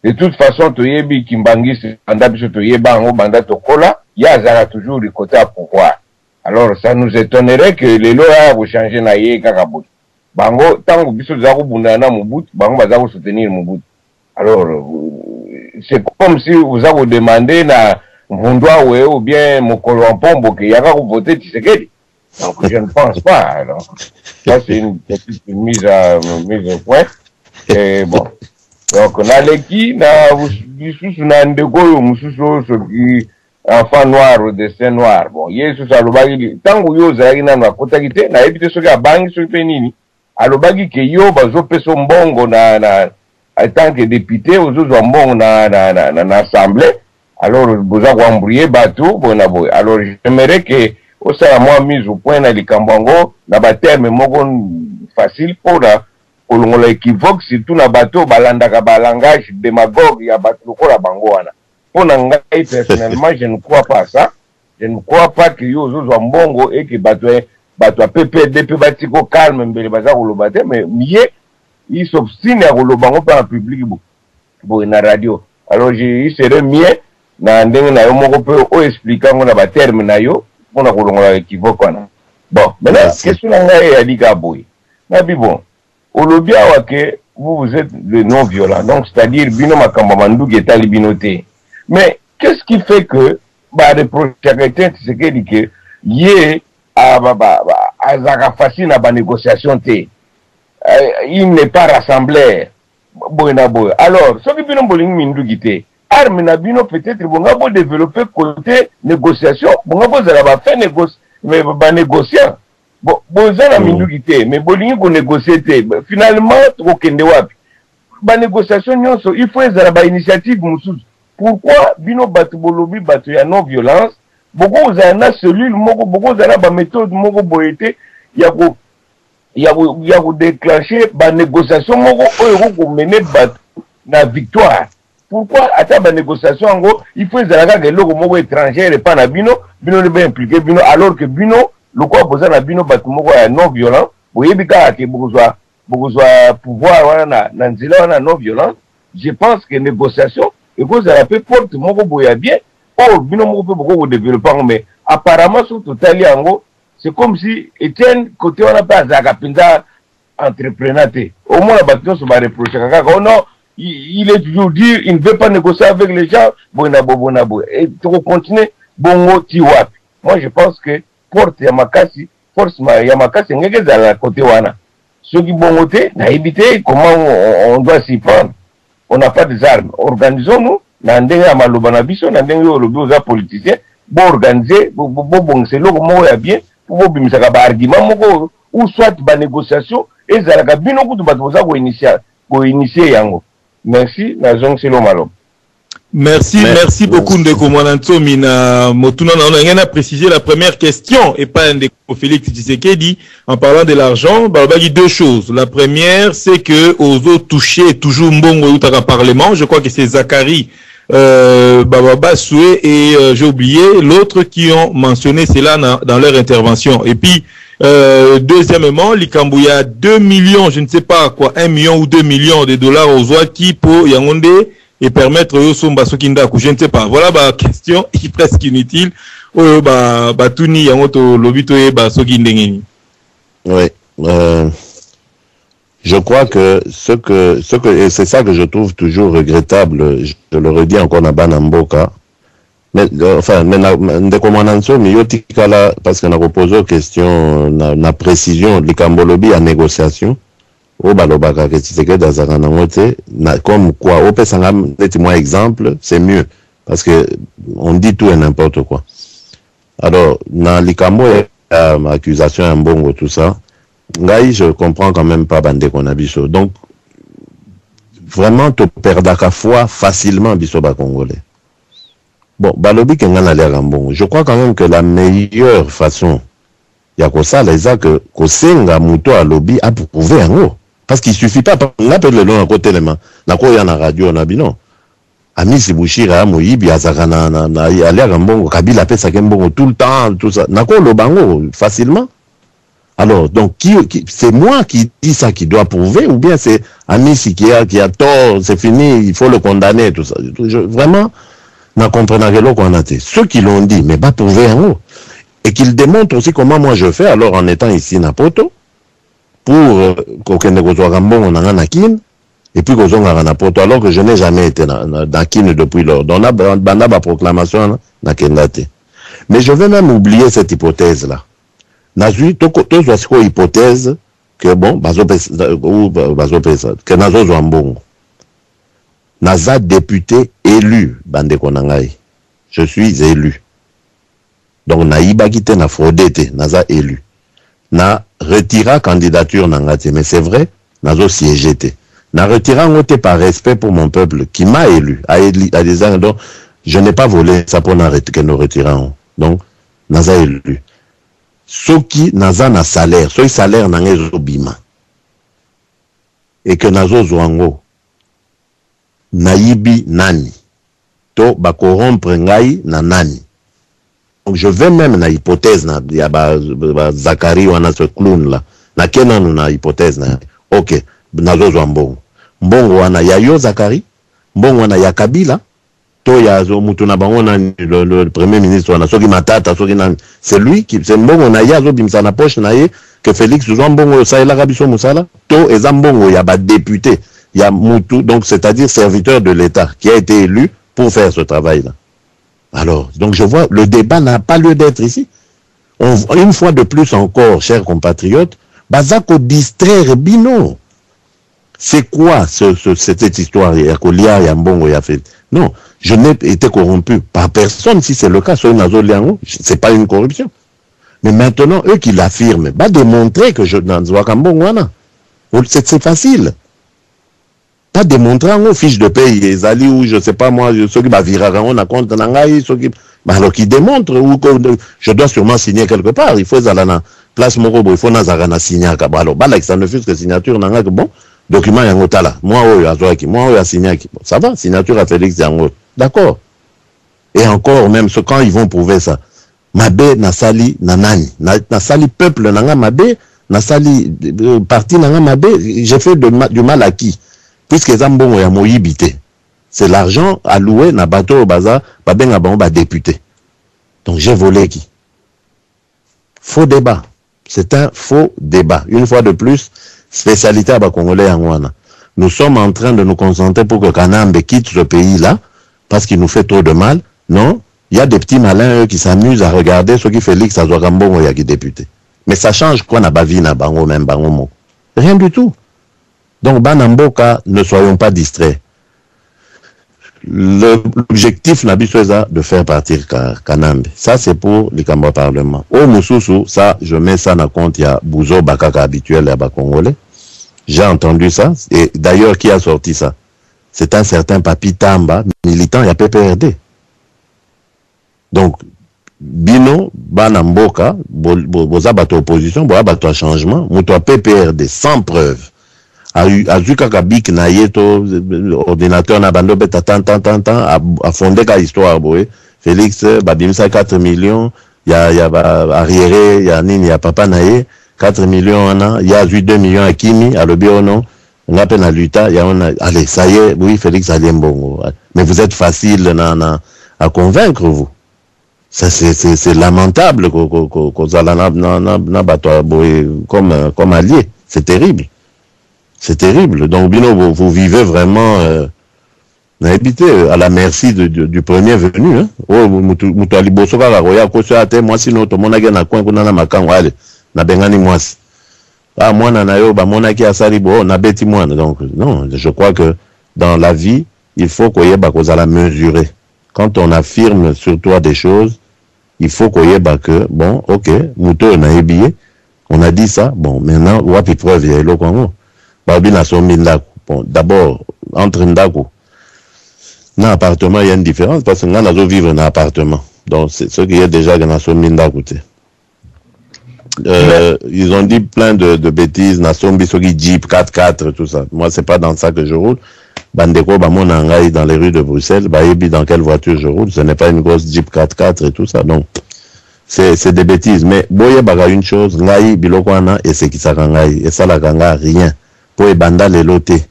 S11: de toute façon to yebi Kimbangis anda biso to yeba ngo banda to kola ya zara toujours du côté à pouvoir. Alors ça nous étonnerait que les lois vont changer na ye kakabout. Bango tango biso zako bunda na Mobutu, bango bazako soutenir Mobutu. Alors c'est comme si vous avez demandé na Mvundwa ou bien Mokolo Mpombo que yaka ko voter Tshisekedi. Donc je ne pense pas. Alors ça c'est une petite mise au point. Et bon. Donc na leki na bisusu na ndeko mususu soki enfant noir ou dessin noir. Bon, yesu salobagi tango yo zalaki na kotaki te na ebite soki abangi soki pe nini. Alobagi ke yo bazo peso mbongo na en tant que député ozo mbongo na assemblée. Alors boza ko embrouiller bateau bona boy. Alors j'aimerais que au sala moi mise au point na likambango na ba terme moko facile pour la kolongola équivoque surtout na bateau balandaka ba langage démagogue ya bateau lokola bango wana. Pour n'engager personnellement, je ne crois pas ça. Je ne crois pas que yo zo mbongo et que bateau PPD peut batiko calme mbele baza kolobate mais mieux il s'obstine à kolobango par public bo na radio. Alors il serait mieux na ndenge na yo moko pe o expliquer ngona ba terme na yo pour na kolongola équivoque wana. Bon, maintenant question nga ya lika boy. Na bi bon. Olobia wa que vous êtes de non violent. Donc c'est-à-dire bino makamba mandu getali binoté. Mais qu'est-ce qui fait que reproche à quelqu'un c'est que yé azaka facile na ba négociation té. Il n'est pas rassemblé. Alors, ce qui bino bolingi mindu gité. Arme na bino peut-être bonga bo développer côté négociation, bonga bo zala ba faire négociant. Bon, bozala mindu gité, mais bolingi ko négocier té. Finalement, to kende wapi. Ba négociation nyonso, il faut zala ba initiative mususu. Pourquoi bino batu bolobi batu ya non violence? Beaucoup zana cellule moko, beaucoup zana ba méthode moko boyete ya ko déclencher ba négociation moko oyo ko mener batu na victoire. Pourquoi ata ba négociation ngo il faut zala ka loko moko étranger pas na bino ne ba impliquer bino alors que bino loko boza na bino batu moko ya non violent boyebi ka ke bokozwa pouvoir wana na nzela wana non violent. Je pense que négociation et vous avez fait porte moko boya bien or bino moko pe boko développer mais apparemment sur total yango c'est comme si Etienne côté on a pas zaka pinza entrepreneur au moins la bâtiment se va reprocher kaka oh non il est toujours dire il ne veut pas négocier avec les gens bonabo et to continuer bongo tiwap. Moi je pense que porte ya makasi force ya makasi ngeke za la côté wana ceux qui bongo te na éviter comment on doit s'y prendre. On n'a pas des armes. Organisons-nous. Nandenge ya maloba na biso, nandenge yo lobi oza politicien, bo organiser, bo bongse loko moko ya bien, bo bimisaka ba argument moko ou soit ba négociation ezalaka bino kutu bato boza ko initier yango. Merci, na zong selo maloba.
S4: Merci beaucoup Ndeko Mwananto Mina Motuna. On a rien à préciser la première question et pas Ndeko Félix Tshisekedi en parlant de l'argent. Bah, il y a deux choses. La première, c'est que aux autres touchés toujours mbongo ou au Parlement. Je crois que c'est Zachary Baba Soué et j'ai oublié l'autre qui ont mentionné cela dans leur intervention. Et puis deuxièmement, Likambouya 2 millions, je ne sais pas quoi, 1 million ou 2 millions de dollars aux Ouaki pour Yaoundé et permettre eux Somba Sokindaku, je ne sais pas. Voilà ma question presque inutile. Tuni Yamoto Lobito et Sokindengeni.
S3: Oui. Je crois que et c'est ça que je trouve toujours regrettable, je le redis encore na Banamboka. Mais ndeko Mwananso miyotikala parce que na repose aux questions na précision likambolobi à négociation au balobaka que Tshisekedi azaka nango te na comme quoi au pesanga neti moi exemple c'est mieux parce que on dit tout et n'importe quoi. Alors na likambo accusation ya mbongo tout ça ngai je comprends quand même pas bandeko na biso donc vraiment te perdaka foi facilement biso ba congolais. Bon, balobi kengana le rambongo. Je crois quand même que la meilleure façon ya kosa les que kosenga muto a lobby a prouver en haut. Parce qu'il suffit pas on appelle le long à côté tellement. Na ko ya na radio na bino. Amisi Bushira Moyibi azaka na ale rambongo Kabila pesa kembongo tout le temps tout ça. Na ko lobango facilement. Alors donc qui c'est moi qui dis ça qui doit prouver ou bien c'est Amisi qui a tort, c'est fini, il faut le condamner tout ça. Vraiment n'a comprenant qu'on a été. Ceux qui l'ont dit, mais pas prouver en haut. Et qu'ils démontrent aussi comment moi je fais, alors en étant ici na Poto, pour qu'aucun négociateur Rambon on a Kin, et puis qu'on a na Poto, alors que je n'ai jamais été dans Kin depuis lors. Donc, on a ma proclamation na Kendate. Mais je vais même oublier cette hypothèse-là. Nazui, tous les hypothèse que bon, que Nazo Zambongo. Naza député élu, bande konangai. Je suis élu. Donc, na ibagite na fraudete, naza élu. Na retira candidature nangate, mais c'est vrai, nazo siégete. Na retira ngote par respect pour mon peuple qui m'a élu, à des ans, donc, je n'ai pas volé ça pour que nous retirons. Donc, naza élu. Soki naza na salaire, soki salaire nangezo bima. Et que nazo zwango. Naïbi nani to ba corrompre ngai na nani. Donc je vais même na hypothèse na ya ba Zachary wana ce clown là na kenan na hypothèse na OK nazo mbongo mbongo wana ya yo Zachary mbongo wana ya Kabila to ya zo mutu na bango na le premier ministre wana soki matata soki na c'est lui qui c'est mbongo na ya zo bimsa na poche na ye que Félix mbongo ça ela kabiso musala to ezambongo ya ba député. Il y a Moutou, donc c'est-à-dire serviteur de l'État, qui a été élu pour faire ce travail-là. Alors, donc je vois, le débat n'a pas lieu d'être ici. Une fois de plus encore, chers compatriotes, Bazako distraire Bino. C'est quoi cette histoire? Non, je n'ai été corrompu par personne, si c'est le cas, c'est pas une corruption. Mais maintenant, eux qui l'affirment, bah démontrer que je n'en vois qu'un bon wana. C'est facile. Pas démontrer en fiche de paye, les alliés ou je sais pas moi, ceux qui va virer on a compte nangai, ceux qui, alors qui démontrent ou que je dois sûrement signer quelque part. Il faut zalana place morobo, il faut nazarana signer à alors bah là ça ne fait que signature nangai bon document yangotala. Moi oyo azoaki, moi oyo a signé qui. Ça va, signature à Félix Yango. D'accord. Et encore même ce quand ils vont prouver ça. Mabe nasali nanani, nasali peuple nanga mabe, nasali parti nanga mabe, j'ai fait du mal à qui? Puisque Zambongo ya moyibité. C'est l'argent alloué na bateau au bazar, babenga bango ba député. Donc j'ai volé qui? Faux débat. C'est un faux débat. Une fois de plus, spécialité à Congolais Yangwana. Nous sommes en train de nous concentrer pour que Kanambe quitte ce pays-là, parce qu'il nous fait trop de mal. Non, il y a des petits malins eux, qui s'amusent à regarder ce qui Félix Azouagambongo ya qui député. Mais ça change quoi na bavi na bango même bango mo? Rien du tout. Donc, Banamboka, ne soyons pas distraits. L'objectif n'a pas de faire partir Kanambe. Ça, c'est pour les Kamba Parlement. Au Moussoussou, ça, je mets ça dans compte, il y a Bouzo Bakaka habituel à Congolais. J'ai entendu ça. Et d'ailleurs, qui a sorti ça? c'est un certain Papi Tamba, militant, il y a PPRD. Donc, Bino, Banamboka, Boza bato opposition, Boza bato changement, Mouto PPRD, sans preuve. Azuka Kabik na yeto, ordinateur na bando beta tant, a fondé ka histoire, boé. Félix, Babimsa 4 millions, y a arriéré, y a nini, y a papa naye, 4 millions, il y a 2 millions à Kimi, à l'obé non, on a peine à l'UTA, allez, ça y est, oui, Félix Aliembongo. Mais vous êtes facile à convaincre, vous. Ça, c'est lamentable qu'on a comme allié. C'est terrible. C'est terrible. Donc, Bino, vous vivez vraiment habité à la merci du premier venu. Hein? Oh, Moutali Bosoka, la Roya, Kosoate, moi, sinon, tout le monde a gagné un coin, qu'on a un macan, allez, na bengani moi. Ah, moi, nanayo, ba, mon aki asali, bo, na beti moi. Donc, non, je crois que dans la vie, il faut qu'on y ait, qu'on a la mesurer. Quand on affirme sur toi des choses, il faut qu'on y ait, que, bon, ok, Mouto, on a ébillé, on a dit ça, bon, maintenant, wapi preuve, il y a le Congo. Babi na sombi ndaku. Bon, d'abord, entre ndaku, dans l'appartement, il y a une différence, parce que nous avons vivre dans l'appartement. Donc, c'est ce qui est déjà dans sombi ndaku. Ils ont dit plein de bêtises, na sombi, soki Jeep, 4x4, tout ça. Moi, c'est pas dans ça que je roule. Bandeko, mon angaï dans les rues de Bruxelles, baébi dans quelle voiture je roule, ce n'est pas une grosse Jeep 4x4 et tout ça, donc c'est des bêtises. Mais boye baga une chose, ngai biloko ana et c'est qui ça ngai et ça la ganga rien. Pour ebanda les lotés,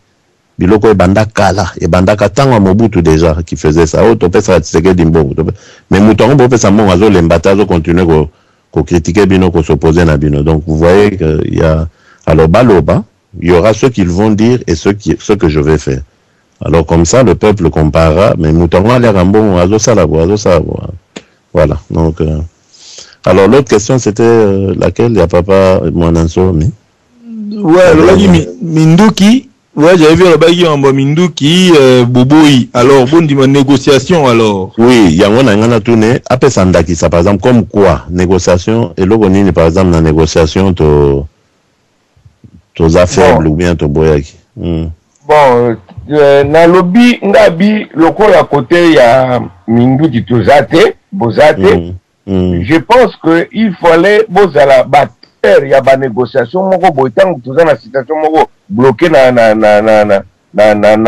S3: biloko ebanda kala, ebanda katanga Mobutu déjà qui faisait ça. Oh, topé ça tseke dimbo. Mais mouton bo pesa mon azo lembata zo continuer ko critiquer bino, ko s'opposer na bino. Donc vous voyez qu'il y a alors baloba, il y aura ceux qui vont dire et ce que je vais faire. Alors comme ça, le peuple comparera, mais Mouton a l'air un bon, voilà. Donc, alors l'autre question, c'était laquelle? Il n'y a pas Mwananso, mais...
S4: Ouais, le bagi Minduki, ouais, j'avais vu le bagi en Minduki, Boboui. Alors, bon, dis-moi, négociation, alors.
S3: Oui, il y a un tourné, après Sandaki, ça, par exemple, comme quoi? Négociation, et l'Ogonini, par exemple, la négociation, tos affaires, ou bien tos boyaki.
S11: Bon, na lobby ngabi lokola à côté ya Minduki tozate bozate. Je pense que il fallait bozala battre ya ba négociation moko boitang toza na situation moko bloqué na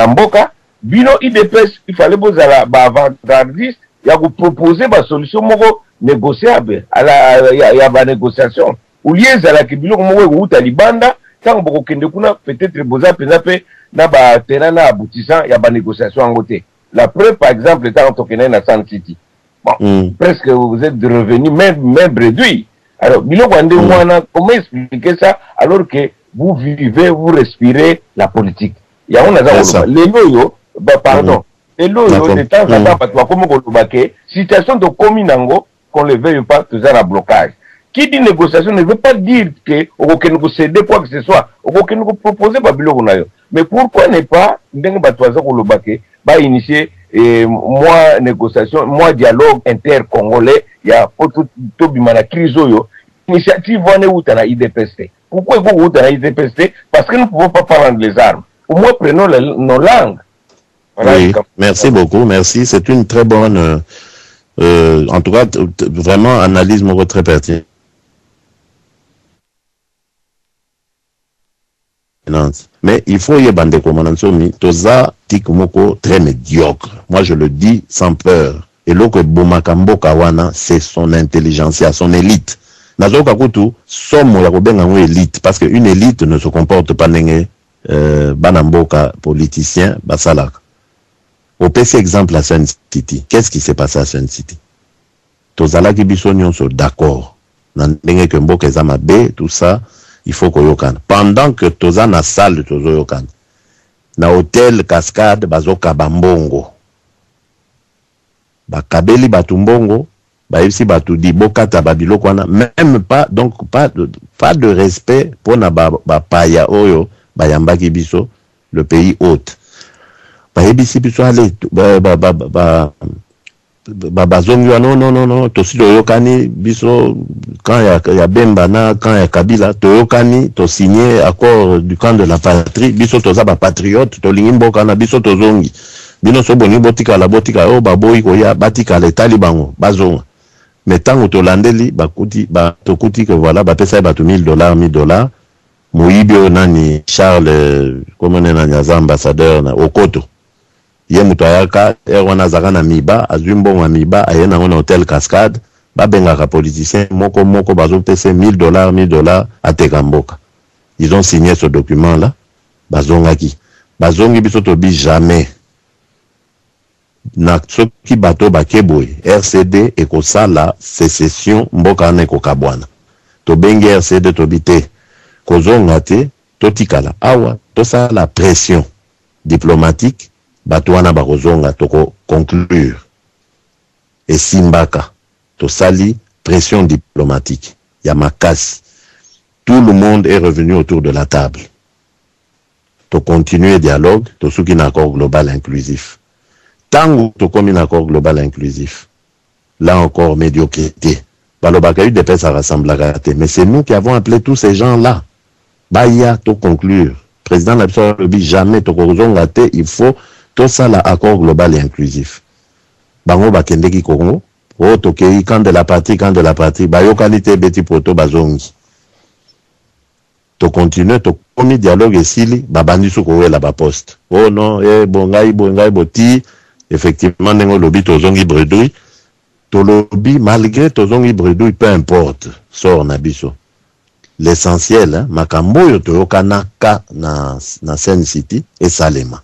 S11: mboka bino IDPS il fallait bozala ba avant-gardiste ya ko proposer ba solution moko négociable à la ya ba négociation ou lié à la kibilo moko uta libanda tant boko kende kuna peut-être boza penza pe na ba terrain na aboutissant ya ba négociation en côté. La preuve par exemple étant en Tokyo na Sun City. Bon, presque vous êtes revenu même réduit. Alors, biloko ande wana comment expliquer ça alors que vous vivez, vous respirez la politique. Il y a on a les loyo, pardon. Les loyo de temps en temps parce que comme kolobake, situation de cominango qu'on le veuille pas tout ça la blocage. Qui dit négociation ne veut pas dire que on peut nous céder quoi que ce soit, on peut nous proposer ba biloko na yo. Mais pourquoi ne pas ndenge batwaza kolobake ba initier moi négociation, moi dialogue inter-congolais, il y a tout bimana crise yo. Initiative on est où dans IDPST. Pourquoi il faut où dans IDPST? Parce que nous ne pouvons pas prendre les armes. Au moins prenons nos langues. Voilà,
S3: oui, merci beaucoup, merci. C'est une très bonne, en tout cas, vraiment analyse très pertinente. Mais il faut y bande comme toza tikumoko très médiocre. Moi je le dis sans peur. Et l'autre Bomakambo Kawana, c'est son intelligence, son élite. Nazoka kutu somo ya kobenga ngo élite parce que une élite ne se comporte pas nenge banamboka politicien basalaka. Au PC exemple à Sun City. Qu'est-ce qui s'est passé à Sun City? Tozala ki biso nyonso d'accord. Nenge ke mboka ezama be tout ça. Il faut qu'on yokan. Pendant que toza na salle de tozo yokan, na hôtel Cascade bazoka bambongo, bakabeli batumbongo, baipsi batudi bokata babilo kwana, même pas donc pas de respect pour na paya oyo bayambaki biso le pays hôte. Baibisi biso ale bazongi non tosi toyokani biso quand il y a Bembana quand il y a Kabila toyokani to signé accord du camp de la patrie biso toza ba patriote to lingi mboka na biso tozongi bino so boni botika o baboyi ko ya batika les talibango bazonga mais tant to landeli bakuti ba tokuti que voilà ba pesa ba $1000 moyibi nani Charles comme on est na ambassadeur na Okoto ye mutu ayaka wana zaka na miba azwi mbongo miba ayena na hotel Cascade babengaka politicien moko bazo pesa $1000 ateka mboka. Ils ont signé ce document là bazongi biso tobi jamais na soki bato bakeboy RCD ekosala sécession mboka na ekokabwana to bengi RCD tobite kozonga te totikala awa tosala pression diplomatique bato wana bakozonga toko conclure et simbaka tosali pression diplomatique ya makasi tout le monde est revenu autour de la table to continuer dialogue to suki na accord global inclusif. Tango to komi na accord global inclusif, là encore médiocrité. Balobaka eu des personnes à rassembler, mais c'est nous qui avons appelé tous ces gens-là. Baya to conclure. Président Lapsor dit jamais to kozongate, il faut tout ça l'accord global et inclusif. Bango bakendeki Congo, o tokei quand de la patrie, bayo qualité beti poto bazongi. To continuer to komi dialogue esili babandi suko la ba poste. Oh non, bongai boti. Effectivement, nengo lobby tozongi bredouille. To lobby, malgré tozongi bredouille, peu importe, sort nabiso. L'essentiel, hein, makambo yo toyokanaka na Sen City et Salema.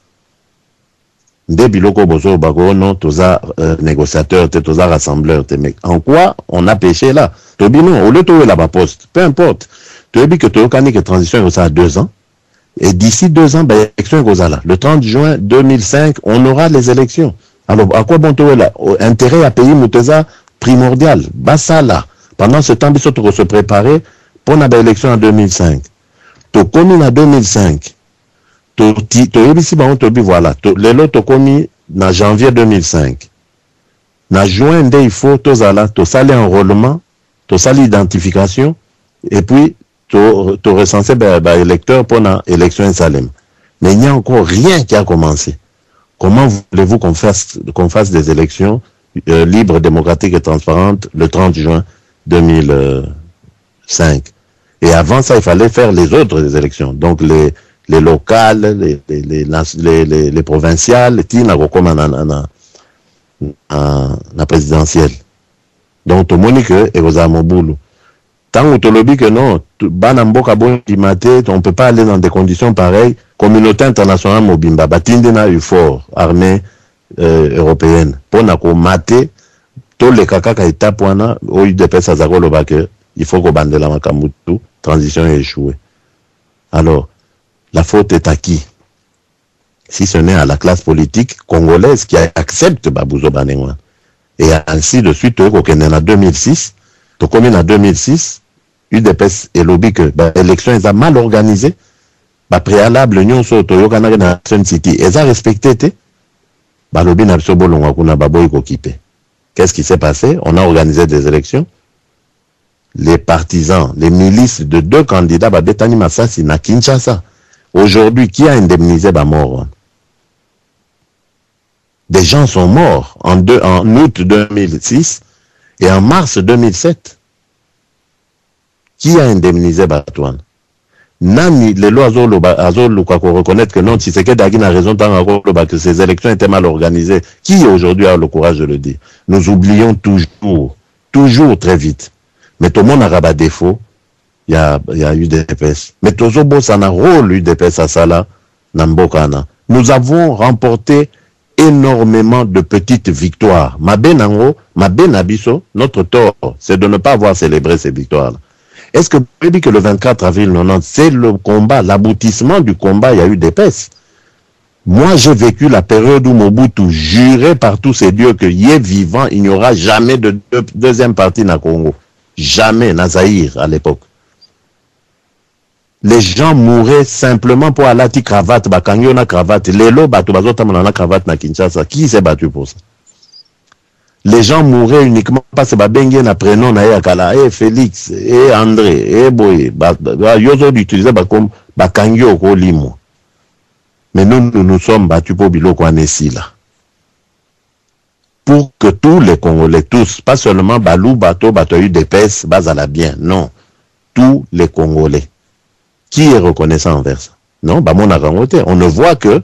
S3: Nde biloko bozo bako non toza négociateur, toza rassembleur, mais en quoi on a péché là? Tobi non, au lieu de la poste, peu importe. Tobi que toyokani que transition est à 2 ans. Et d'ici 2 ans, ben, élection est le 30 juin 2005, on aura les élections. Alors, à quoi bon toi là? Intérêt à payer Mouteza primordial. Bassa là. Pendant ce temps, il faut se préparer pour l'élection en 2005. To commis en 2005. To yebisi ba on tobi voilà. Les lots to commis en janvier 2005. Na juin, il faut to zala, to sali enrôlement, to sali identification, et puis tu recensé électeur pour l'élection en Salem. Mais il n'y a encore rien qui a commencé. Comment voulez-vous qu'on fasse des élections libres, démocratiques et transparentes le 30 juin 2005? Et avant ça, il fallait faire les autres élections. Donc les locales, les provinciales, la présidentielle. Donc tout le monde est aux Amoboulou. Tant que tu que non, on ne peut pas aller dans des conditions pareilles. Communauté internationale mobimba, batindina fort, armée européenne. Pour na ko mater, tous les kaka étape wana, au lieu de pesa zagolo bake, il faut qu'on bande la makamutu, transition est échouée. Alors, la faute est à qui? Si ce n'est à la classe politique congolaise qui accepte Babouzo Banengwa. Et ainsi de suite, au Kenya en 2006, to commune en 2006, UDPS et lobby que l'élection est mal organisée, préalable union sur Toyokana na Sun City, ils ont respecté lobby n'a pas bolonga kuna baboy ko kipe. Qu'est-ce qui s'est passé? On a organisé des élections. Les partisans, les milices de 2 candidats Betani Massassi na Kinshasa. Aujourd'hui, qui a indemnisé ba mort? Des gens sont morts en août 2006 et en mars 2007. Qui a indemnisé Batouane? Nani, les lois Azolo qu'on reconnaître que non, si c'est que Dagin a raison que ces élections étaient mal organisées. Qui aujourd'hui a le courage de le dire? Nous oublions toujours très vite. Mais tout le monde a rabat défaut. Il y a eu des EPS. Mais Tozobo, ça n'a rôle eu des EPS à Sala, Nambokana. Nous avons remporté énormément de petites victoires. Mabenango, Mabenabiso, notre tort, c'est de ne pas avoir célébré ces victoires-là. Est-ce que vous avez dit que le 24 avril 90, c'est le combat, l'aboutissement du combat, il y a eu des pestes? Moi, j'ai vécu la période où Mobutu jurait par tous ces dieux que y est vivant, il n'y aura jamais de deuxième partie na Congo. Jamais, na Zaïre, à l'époque. Les gens mouraient simplement pour alati cravate, bakangyo na cravate. Lelo, bato bazota na cravate na Kinshasa. Qui s'est battu pour ça? Les gens mouraient uniquement parce que Babengue na prénom na yakala, Félix, André, Boye, yozo d'utiliser comme Bakangyo ko limo. Mais nous sommes battus pour Biloko Anesi là. Pour que tous les Congolais, tous, pas seulement Balou, Bato, UDPS, Bazala bien, non. Tous les Congolais. Qui est reconnaissant envers ça? Non, bah mon arangote. On ne voit que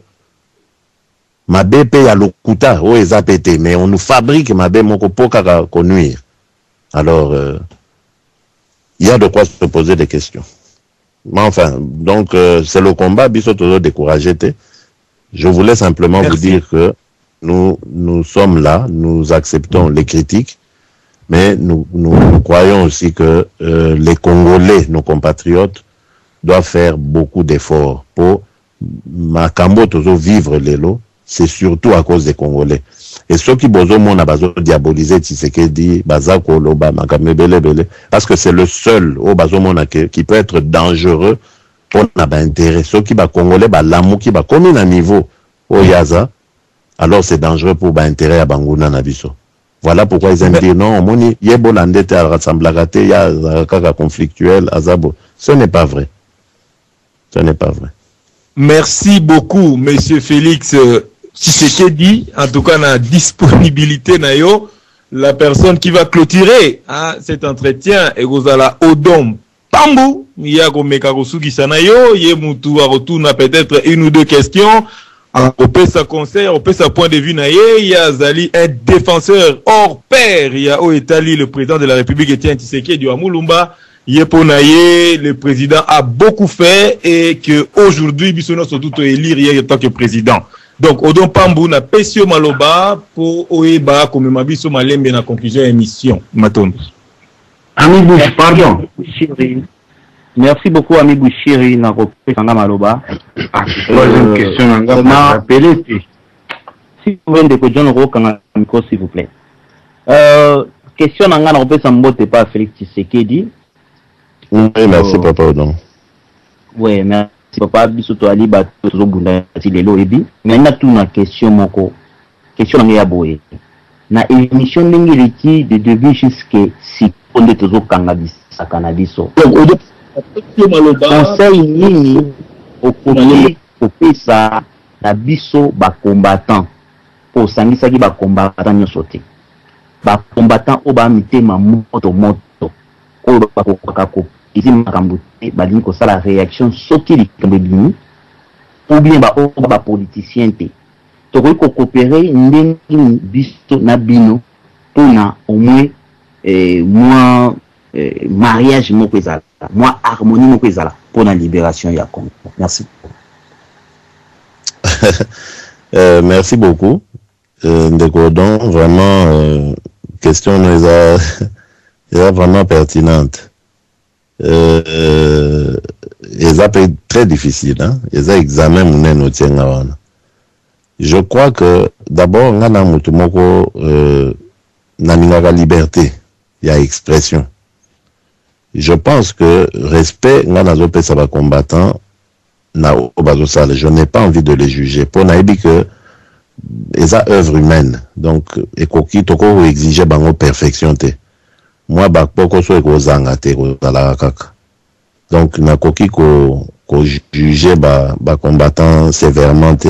S3: ma BP à l'okuta, mais on nous fabrique ma BP moko poka connuire. Alors, il y a de quoi se poser des questions. Mais enfin, donc, c'est le combat, biso toujours découragé. Je voulais simplement vous dire que nous sommes là, nous acceptons les critiques, mais nous croyons aussi que les Congolais, nos compatriotes, doivent faire beaucoup d'efforts pour Makambo toujours vivre les lots. C'est surtout à cause des Congolais. Et ceux qui besoin a besoin diaboliser Tshisekedi, Bazako, Loba, Makamebele, parce que c'est le seul au besoin qui peut être dangereux pour l'intérêt. Ceux qui va Congolais, l'amour qui va comme un niveau au Yaza, alors c'est dangereux pour l'intérêt à Bangouna Nabiso. Voilà pourquoi ils aiment dire non, moni yebolande te rassemblagate ya kaka conflictuel azabo. Ce n'est pas vrai. Ce n'est pas vrai.
S4: Merci beaucoup, Monsieur Félix Tshisekedi. En tout cas, la disponibilité nayo, la personne qui va clôturer cet entretien et vous allez au dom Pambu. Il y a peut-être une ou deux questions. On peut sa conseil, on peut sa point de vue naïe. Il y a Zali, un défenseur hors pair. Il y a Oetali, le président de la République, Etienne Tshisekedi du Amulumba. Yeponaye, le président a beaucoup fait et que aujourd'hui, Bissono surtout élire en tant que président. Donc, Odon Pambu na Pesio Maloba pour Oeba comme Mabiso Malembe na conclusion émission. Maton.
S12: Ami Bouchiri, pardon. Merci beaucoup, Ami Bouchiri, na Kopesanga Maloba.
S11: Troisième question, on va rappeler.
S12: Si vous voulez de John Rokanga micro, s'il vous plaît. Question na ngana Kopesa Mbote pas Félix Tshisekedi.
S3: Oui, merci papa. Non.
S12: Oui, merci papa. Bisoto Ali bato zobunda tilelo ebi. Mais na tout na question moko. Question na ya boye. Na émission ndengeli de début jusqu'à si on est toujours cannabis à cannabis. Conseil nini au côté ça na biso ba combattant pour sangisa ki ba combattant nyosote. Ba combattant o ba mitema moto ko ba ko ici makambuté balingi ko sala réaction soki likambo bini ou bien ba politicien te to ko coopérer ndenge biso na bino pona au moins mariage moko ezala moi harmonie moko ezala pour la libération ya Congo. Merci.
S3: Merci beaucoup. Ndecodon, vraiment question est vraiment pertinente. Très difficile, hein? Je crois que d'abord on a la liberté, il y a expression. Je pense que respect ça va combattant je n'ai pas envie de les juger pour naïbi que les œuvres humaines donc et koki toko exiger bango perfection te. Moi bakpoko so ekozanga te kozala kaka. Donc na koki ko juger ba combattants sévèrement te.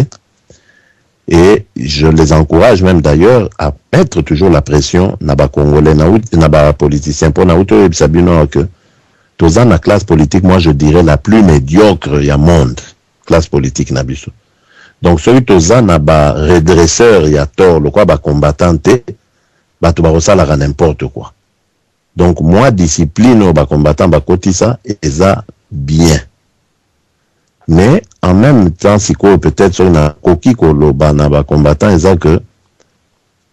S3: Et je les encourage même d'ailleurs à mettre toujours la pression na ba congolais na ba politiciens pour na uto ebisabino que tous en la classe politique, moi je dirais la plus médiocre il y a monde classe politique nabiso. Donc celui tous en a ba redresseur il y a tort le quoi ba combattant te ba to ba rosala n'importe quoi. Donc moi discipline ba combattant ba kotisa et ça bien. Mais en même temps si quoi peut-être sur na koki ko lo ba na ba combattant et ça que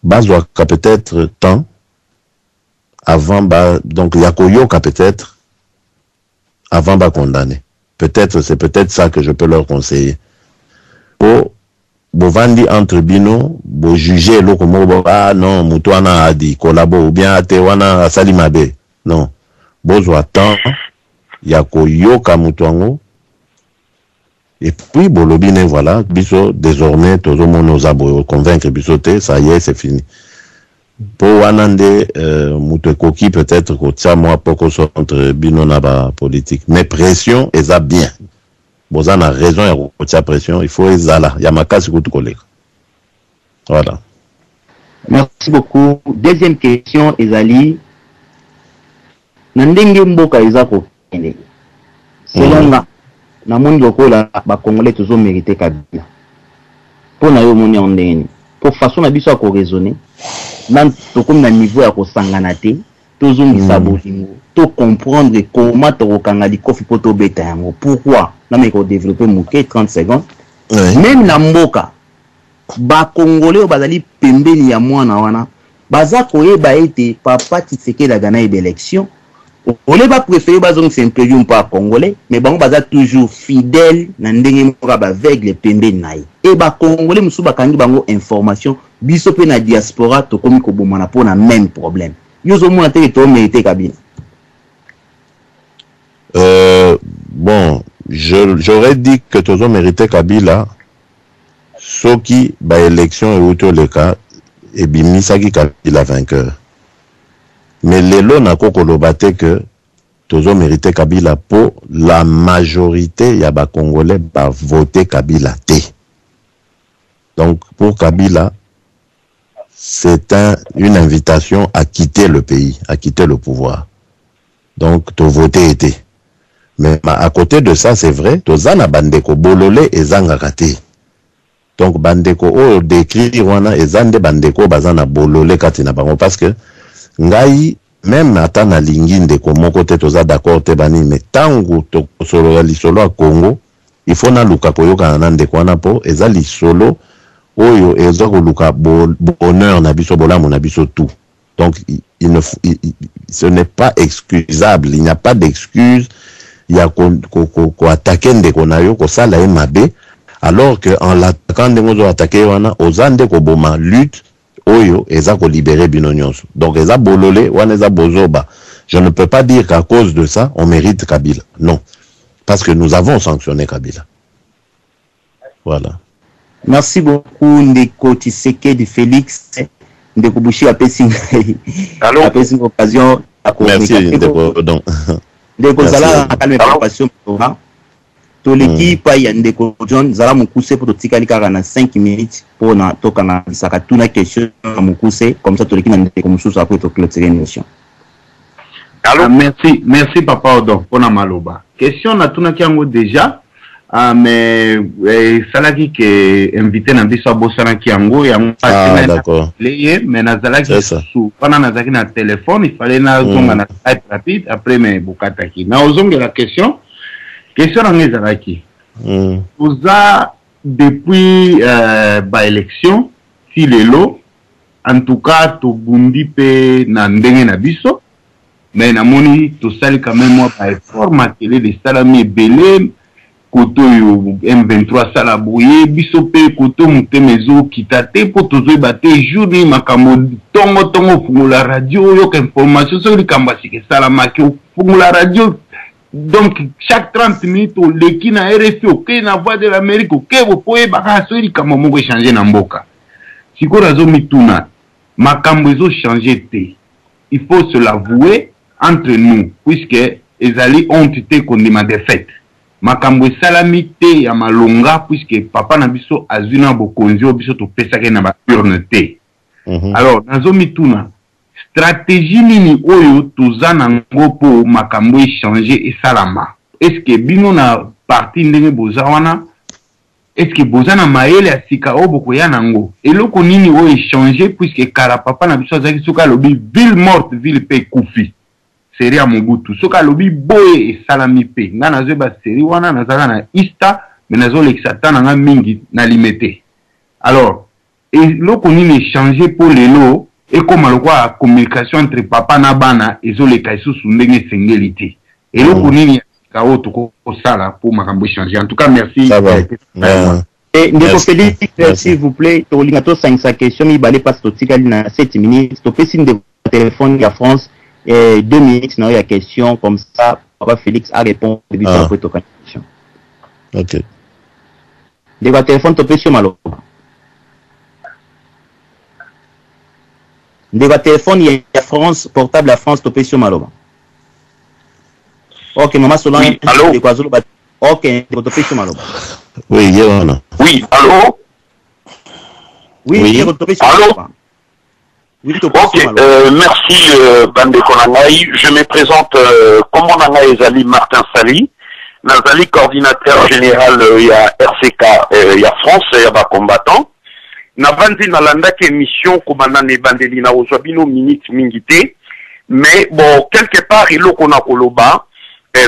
S3: bazwa ka peut-être temps avant ba donc ya koyoka peut-être avant de condamner. Peut-être, c'est peut-être ça que je peux leur conseiller. Pour vandi entre bino, pour juger le comme ah non, mutuana a dit collabo ou bien atewana salimabe. Non. Besoin temps, yako yoka mutuango. Et puis bolobine voilà, biso désormais tout le monde nous a convaincre bisoté, ça y est, c'est fini. pour Wanande Moutekoki peut-être que moi poko entre bino na ba politique mais pression eza bien boza na raison ya kotia pression il faut ezala ya makasi kutu koleka voilà.
S12: Merci beaucoup. Deuxième question ezali na ndenge mboka eza ko kende selon na moni lokola ba congolais toujours mérité Kabila pour na yo moni en ndenge pour façon na biso ko raisonner nan to comme na niveau ya ko sangana te toujours misabo to comprendre comment to kanga di kofi poto beta yango pourquoi na me ko développer mouké 30 secondes même na mboka ba congolais bazali pembeni ya mwana wana baza koyeba ete papa Tshisekedi agana élection ole ba préférer bazong simplement pas congolais mais bango baza toujours fidèle na ndenge moka ba aveugle pembeni naye et ba congolais musu bakangi bango information biso pe na diaspora to komi ko bomana pona même problème yozo mona te to mérité Kabila.
S3: Bon, j'aurais dit que tozo mérité Kabila soki ba élection et auto le cas et bimisaki Kabila vainqueur. Mais lelo na kokolobate que tozo mérité Kabila pour la majorité ya ba congolais ba voter Kabila té. Donc pour Kabila c'est une invitation à quitter le pays, à quitter le pouvoir. Donc to voter été. Mais à côté de ça c'est vrai, tozana bandeko bololé et zangakate. Donc bandeko o décrit wana ezande bandeko bazana bololé katina bango parce que ngai même ata na lingi ndeko moko te toza d'accord te bani mais tangu to solo ya lisolo a Congo il faut na luka koyoka na ndeko wana po eza lisolo oyo eza ko luka bonheur na biso bolamu na biso tout. Donc ce n'est pas excusable, il n'y a pas d'excuse ya ko attaquer ndeko na yo ko sala e mabe alors que en l'attaquant ndeko zo attaquer wana ozande ko boma lutte oyo eza ko libérer bino nyonso. Donc eza bololé wana eza bozoba. Je ne peux pas dire qu'à cause de ça on mérite Kabila. Non. Parce que nous avons sanctionné Kabila. Voilà.
S12: Merci beaucoup Ndeko Tshisekedi Félix Ndeko Bushi apesi apesi occasion à
S3: merci Ndeko donc
S12: Ndeko zala calme passion to l'équipe ya Ndeko John zala mukuse pour tikali kaka na 5 minutes pour na toka na saka tuna question mukuse comme ça to l'équipe na Ndeko mususu après to clôturer l'émission.
S13: Alors merci papa Odon pour na maloba question na tuna kiango déjà. Mais salaki que invité na biso bosana kiango ya
S3: d'accord
S13: mais nazalaki sous pendant nazaki na téléphone il fallait na zonga na type rapide après mais bukataki na ozonga la question na ngezalaki oza depuis ba élection si lelo en tout cas to bundi pe na ndenge na biso mais na moni to sali quand même moi par effort matélé de salami belé koto yo M23 sala boye biso pe koto mutemezo kitate po tozo bate journée makamo tongo fungula radio yo information sur le kambasike sala makio fungula radio donc chaque 30 minutes o leki na RFI OK na voix de l'Amérique OK bo poye baka so li kama mongo changer na mboka siko razo mituna makambo ezo changer te il faut se l'avouer entre nous puisque ezali honte te kondima défaite makambo salami te ya malonga puisque papa na biso azuna bokonzi o biso to pesaka na ba urne te. Alors nazo mituna stratégie nini oyo tozana ngo po makambo changer et salama. Est-ce que bino na parti ndenge bozawana est-ce que bozana maele ya sika o boko ya nango eloko nini oyo changer puisque kala papa na biso azaki soka lobi ville morte ville pe kufi. Série à Mobutu. Soka lobi boye et salami pe. Nga nazo ba série wana nazaka na ista mais nazo l'exatan nga mingi na limité. Alors, et loko nini changer pour lelo et comme la communication entre papa na bana ezo le kaisu ndenge sengelité. Et loko nini ka oto ko sala pour makambo changer. En tout cas, merci.
S12: Et Ndeko Félix, s'il vous plaît, to lingato 5 question mi balé passe to tikali na 7 minutes. To pesi de téléphone ya France. Et 2 minutes, il y a question comme ça, Papa Félix a répondu après ta question.
S3: Ok.
S12: De votre téléphone, tu peux sur malo. ndeko téléphone ya France portable à France topé sur maloba. OK, maman Solange.
S14: Oui, allô?
S12: OK, ndeko topé sur maloba.
S3: Oui, Yéwana.
S14: Oui, allô?
S12: Oui, ndeko topé sur maloba. Oui,
S14: ok, merci Bande Konangaï. Je me présente comme mon nom est Zali Martin Sali. Nazali coordinateur général il y a RCK, il y a France, il y a des combattants. Navandi nalanda ke émission komanane bandeli na ozwabino minute mingité. Mais bon, quelque part il y a koloba.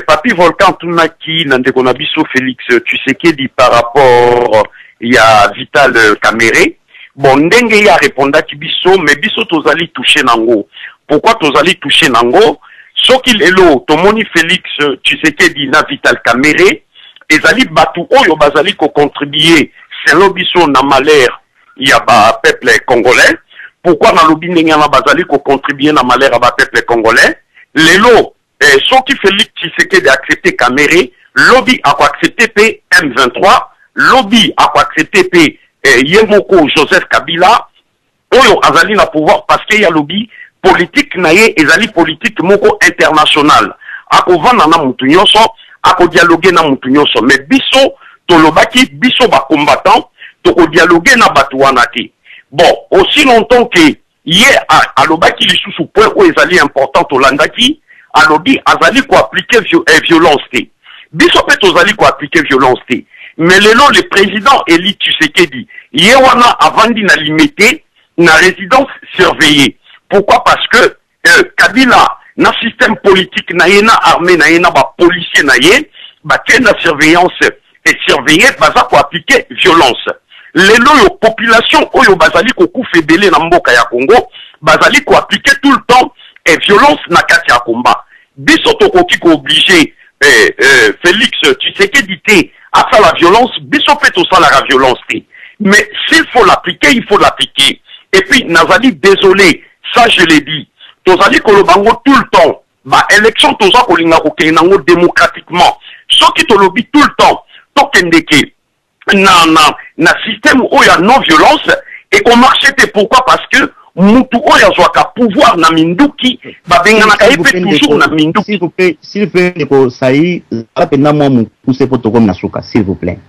S14: Papi Volcan Tunaki nande konabiso Félix Tshisekedi par rapport il y a Vital Kamere. Bon, ndenge ya réponda ki biso, mais biso tozali touché nango. Pourquoi tozali touché nango? Soki lelo, tomoni Félix Tshisekedi na Vital Kamere, ezali batu oyo bazali ko contribuer, selon biso na malheur, ya ba peuple congolais. Pourquoi na lobi ndenge na bazali ko contribuer na malheur ya ba peuple congolais? Lelo, soki Félix Tshisekedi accepté Kamere, lobby a accepté P M23, lobby a accepté P Yemoko Joseph Kabila, oyo azali na pouvoir parce qu'il y a lobby politique naye ezali politique moko international. Ako vana na mutu nyonso, ako dialoguer na mutu nyonso. Mais biso tolobaki biso ba combattant, toko dialoguer na batu wana te. Bon, aussi longtemps que ye alobaki lisusu point où ezali important tolandaki, alobi azali ko appliquer violence te. Biso pe tozali ko appliquer violence te. Mais le président Eli Tshisekedi, Yewana avandi na limité na résidence surveillée. Pourquoi? Parce que Kabila, na système politique, na yena armée, na yena ba policier na ye, ba na surveillance et surveillé, baza ko appliquer violence. Yo population oyo bazali ko koufebele na mboka ya Congo, bazali ko appliquer tout le temps et violence na kati ya combat. Biso tokoki ko obligé Félix Tshisekedi te à faire la violence, biso fait tout ça la violence. Mais s'il faut l'appliquer, il faut l'appliquer. Et puis, Nazali, désolé, ça je l'ai dit. Tozali kolobango tout le temps. Bah, élection toza kolinga kokenango démocratiquement. Ce qui te lobby tout le temps, tokendeke, na système où il y a non-violence, et qu'on marchait, pourquoi? Parce que, mutu oya zwaka pouvoir na minduki babengana kaipe toujours na minduki.
S12: S'il vous plaît ko sai apena moi mu pousser pour tokom na suka s'il vous plaît.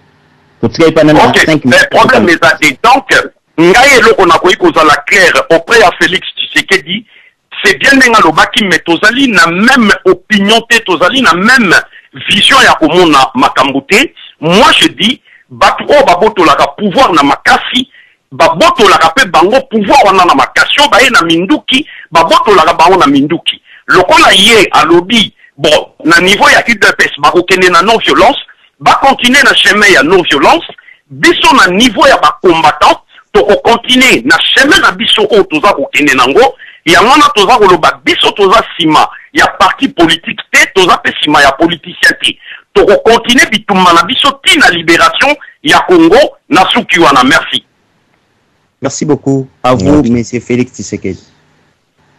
S14: Ok, le problème est à donc ngai eloko na koyi kozala clair auprès à Félix Tshisekedi, c'est bien ndenga lobaki mais tozali na même opinion te, tozali na même vision ya komona makambo te. Moi je dis batu o baboto la pouvoir na makasi baboto la pe bango pouvoir wana na makasio baye na minduki baboto la bango na minduki lokola ye a lobby bon na niveau ya UDPS ba kokende na non violence ba continuer na chemin ya non violence biso na niveau ya ba combattant to ko continuer na chemin na biso o toza kokende nango ya wana toza koloba biso toza sima ya parti politique te toza pe sima ya politicien te to ko continuer bitumba na biso ti na libération ya Congo na suki wana. Merci.
S12: Merci beaucoup à vous, Monsieur Félix Tshisekedi.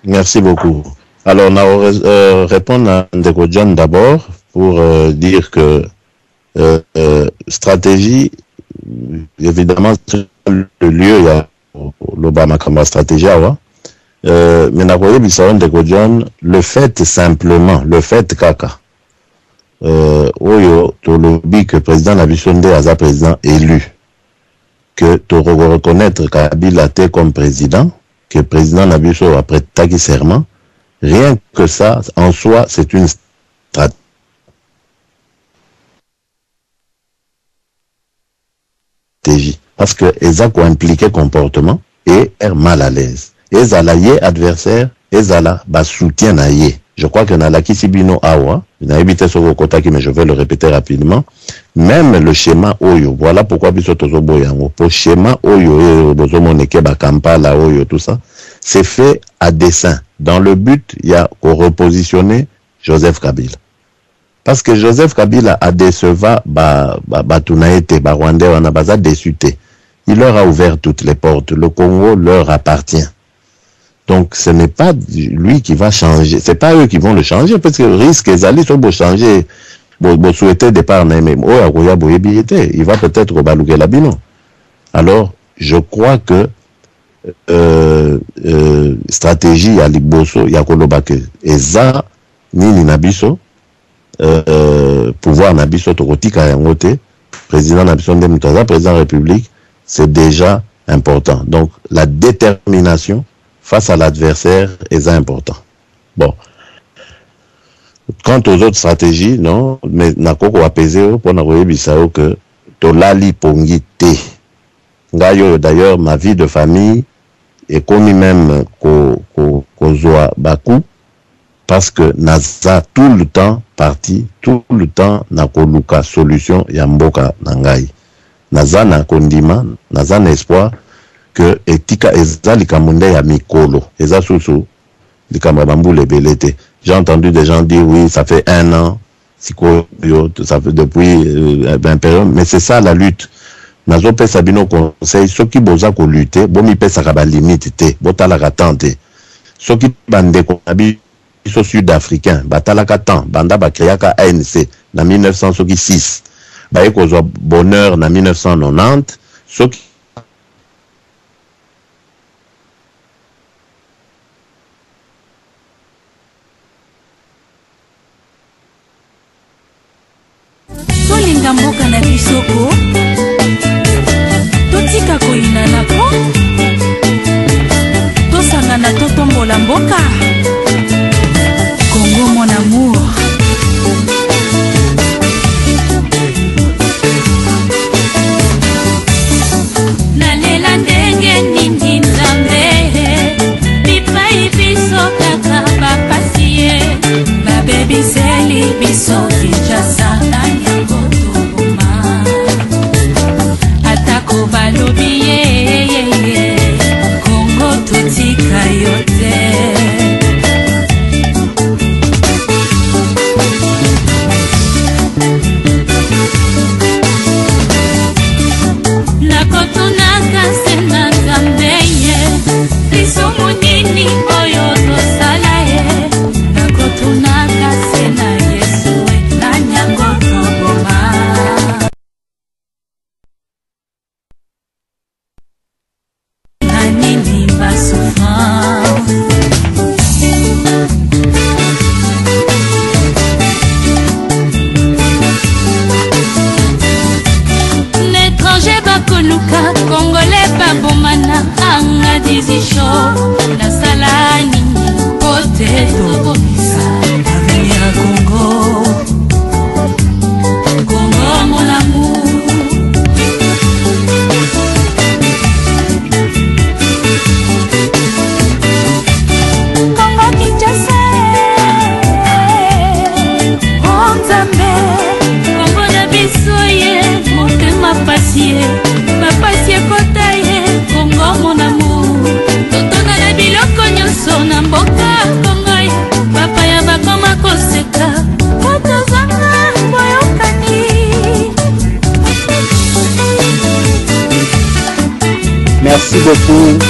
S3: Merci beaucoup. Alors, on va répondre à Ndeko John d'abord pour dire que stratégie, évidemment, le lieu, il y a l'Obama comme stratégie, mais Ndeko John, le fait simplement, le fait kaka, Oyo, to lobby que président Nabishonde a président élu. Que tu reconnaître Kabila comme président, que le président Nabiso a prêté serment, rien que ça, en soi, c'est une stratégie. Parce que ils ont impliqué comportement et est mal à l'aise. Ils ont l'allié adversaire, ils ont soutien naïe. Je crois que dans la Kisibino Awa, il a évité ce Kotaki, mais je vais le répéter rapidement. Même le schéma Oyo, voilà pourquoi Bisotozo Boyango, pour schéma Oyo, Bozomoneke, Bakampala, Oyo, tout ça, c'est fait à dessein. Dans le but, il y a qu'on repositionner Joseph Kabila. Parce que Joseph Kabila a déceva, Tunaete, Rwandais, on a pas déçuté. Il leur a ouvert toutes les portes. Le Congo leur appartient. Donc, ce n'est pas lui qui va changer. C'est pas eux qui vont le changer, parce que le risque, ils allaient sur changer, souhaiter départ, mais il va peut-être rebalouer la bino. Alors, je crois que stratégie ya liboso ya koloba ke eza nini na biso pouvoir na biso tokotika yango te président na biso nde mutu aza président de la République, c'est déjà important. Donc la détermination face à l'adversaire est important. Bon. Quant aux autres stratégies, non, mais nakoko apaiser pour nakoyebisa que tolali pongi te. Ngayo d'ailleurs ma vie de famille est commis même kozwa baku parce que naza tout le temps parti, tout le temps nakoluka solution ya mboka nangai. Naza na kondima, naza na espoir que etika eza likamunde ya mikolo, eza susu likamaba mbule belete. J'ai entendu des gens dire oui, ça fait 1 an, ça fait depuis période, mais c'est ça la lutte. Nazo pesa bino conseil, soki boza ko lutter, bo mi pesa ka ba limite te, botala ka tante. Soki bande ko biso sud-africain, batala ka tant, banda ba créa ka ANC na 1906. Ba eko zo bonheur na 1990, soki
S6: tolinga mboka na bisoko totika koyina nako tosangana totombola mboka Congo mon amour. Nalela ndenge nini nzambe bipai biso kaka bapasie babebiseli biso Kinshasa na yango toboma atako balobi ye Congo totika yo te. Nakotunaka sena nzambeye biso monini oyo tosala ye nakotunaka sena Yesu na nyango toboma. Nanini basouffrance l'étranger bakoluka congolais babomana anga dizisho na salani pote tobomisa avenir à Congo. Congo mon amour. Congo Kinshasa oh Nzambe Congo na biso ye motema pasie bapasie kota ye Congo mon amour totona na biloko nyonso na mboka Congo ye papa ya bakoma koseka kotozanga boyokani.
S12: Merci beaucoup.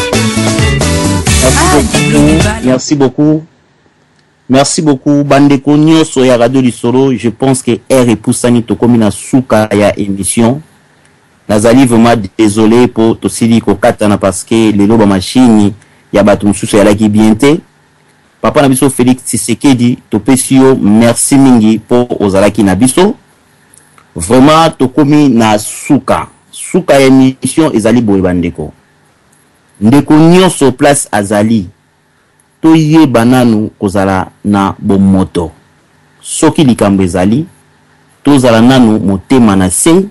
S12: Merci beaucoup. Merci beaucoup. Bandeko nyonso ya Radio Lisolo, je pense que R et Poussani tokomi na suka ya émission. Nazali vraiment désolé pour tosili ko katana parce que lelo ba machine ya batu mususu ya laki biente. Papa na biso Félix Tshisekedi topesi yo merci mingi pour ozalaki na biso. Vraiment tokomi na suka. Suka ya émission ezali boye bandeko. Ndeko nyonso place azali toye bananu kozala na bomoto soki likambo ezali tozala nanu motema na se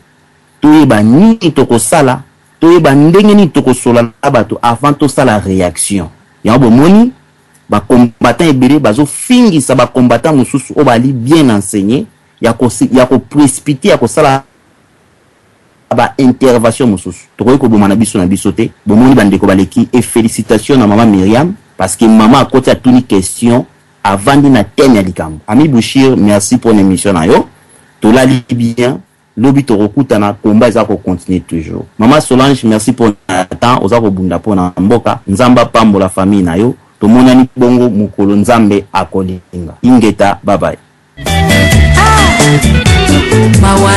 S12: toye banini tokosala toye bandenge ni tokosola na bato avant tosala réaction ya bomoni ba combattant ebele bazo fingisa ba combattant mususu o bali bien enseigné ya ko précipiter ya kosala ba intervention mususu tokoyi ko bomana biso na biso te bomoni bandeko baleki et félicitations na maman Myriam parce que maman a côté à toute une question avant de na thème ya likambo. Ami Bouchir, merci pour l'émission na yo. To la li bien, lobi to rokuta na combat za ko continuer toujours. Maman Solange, merci pour le temps oza ko bunda po na mboka. Nzamba pambo la famille na yo. To monani bongo mukolo nzambe akolinga. Ingeta, bye bye.
S6: Mawa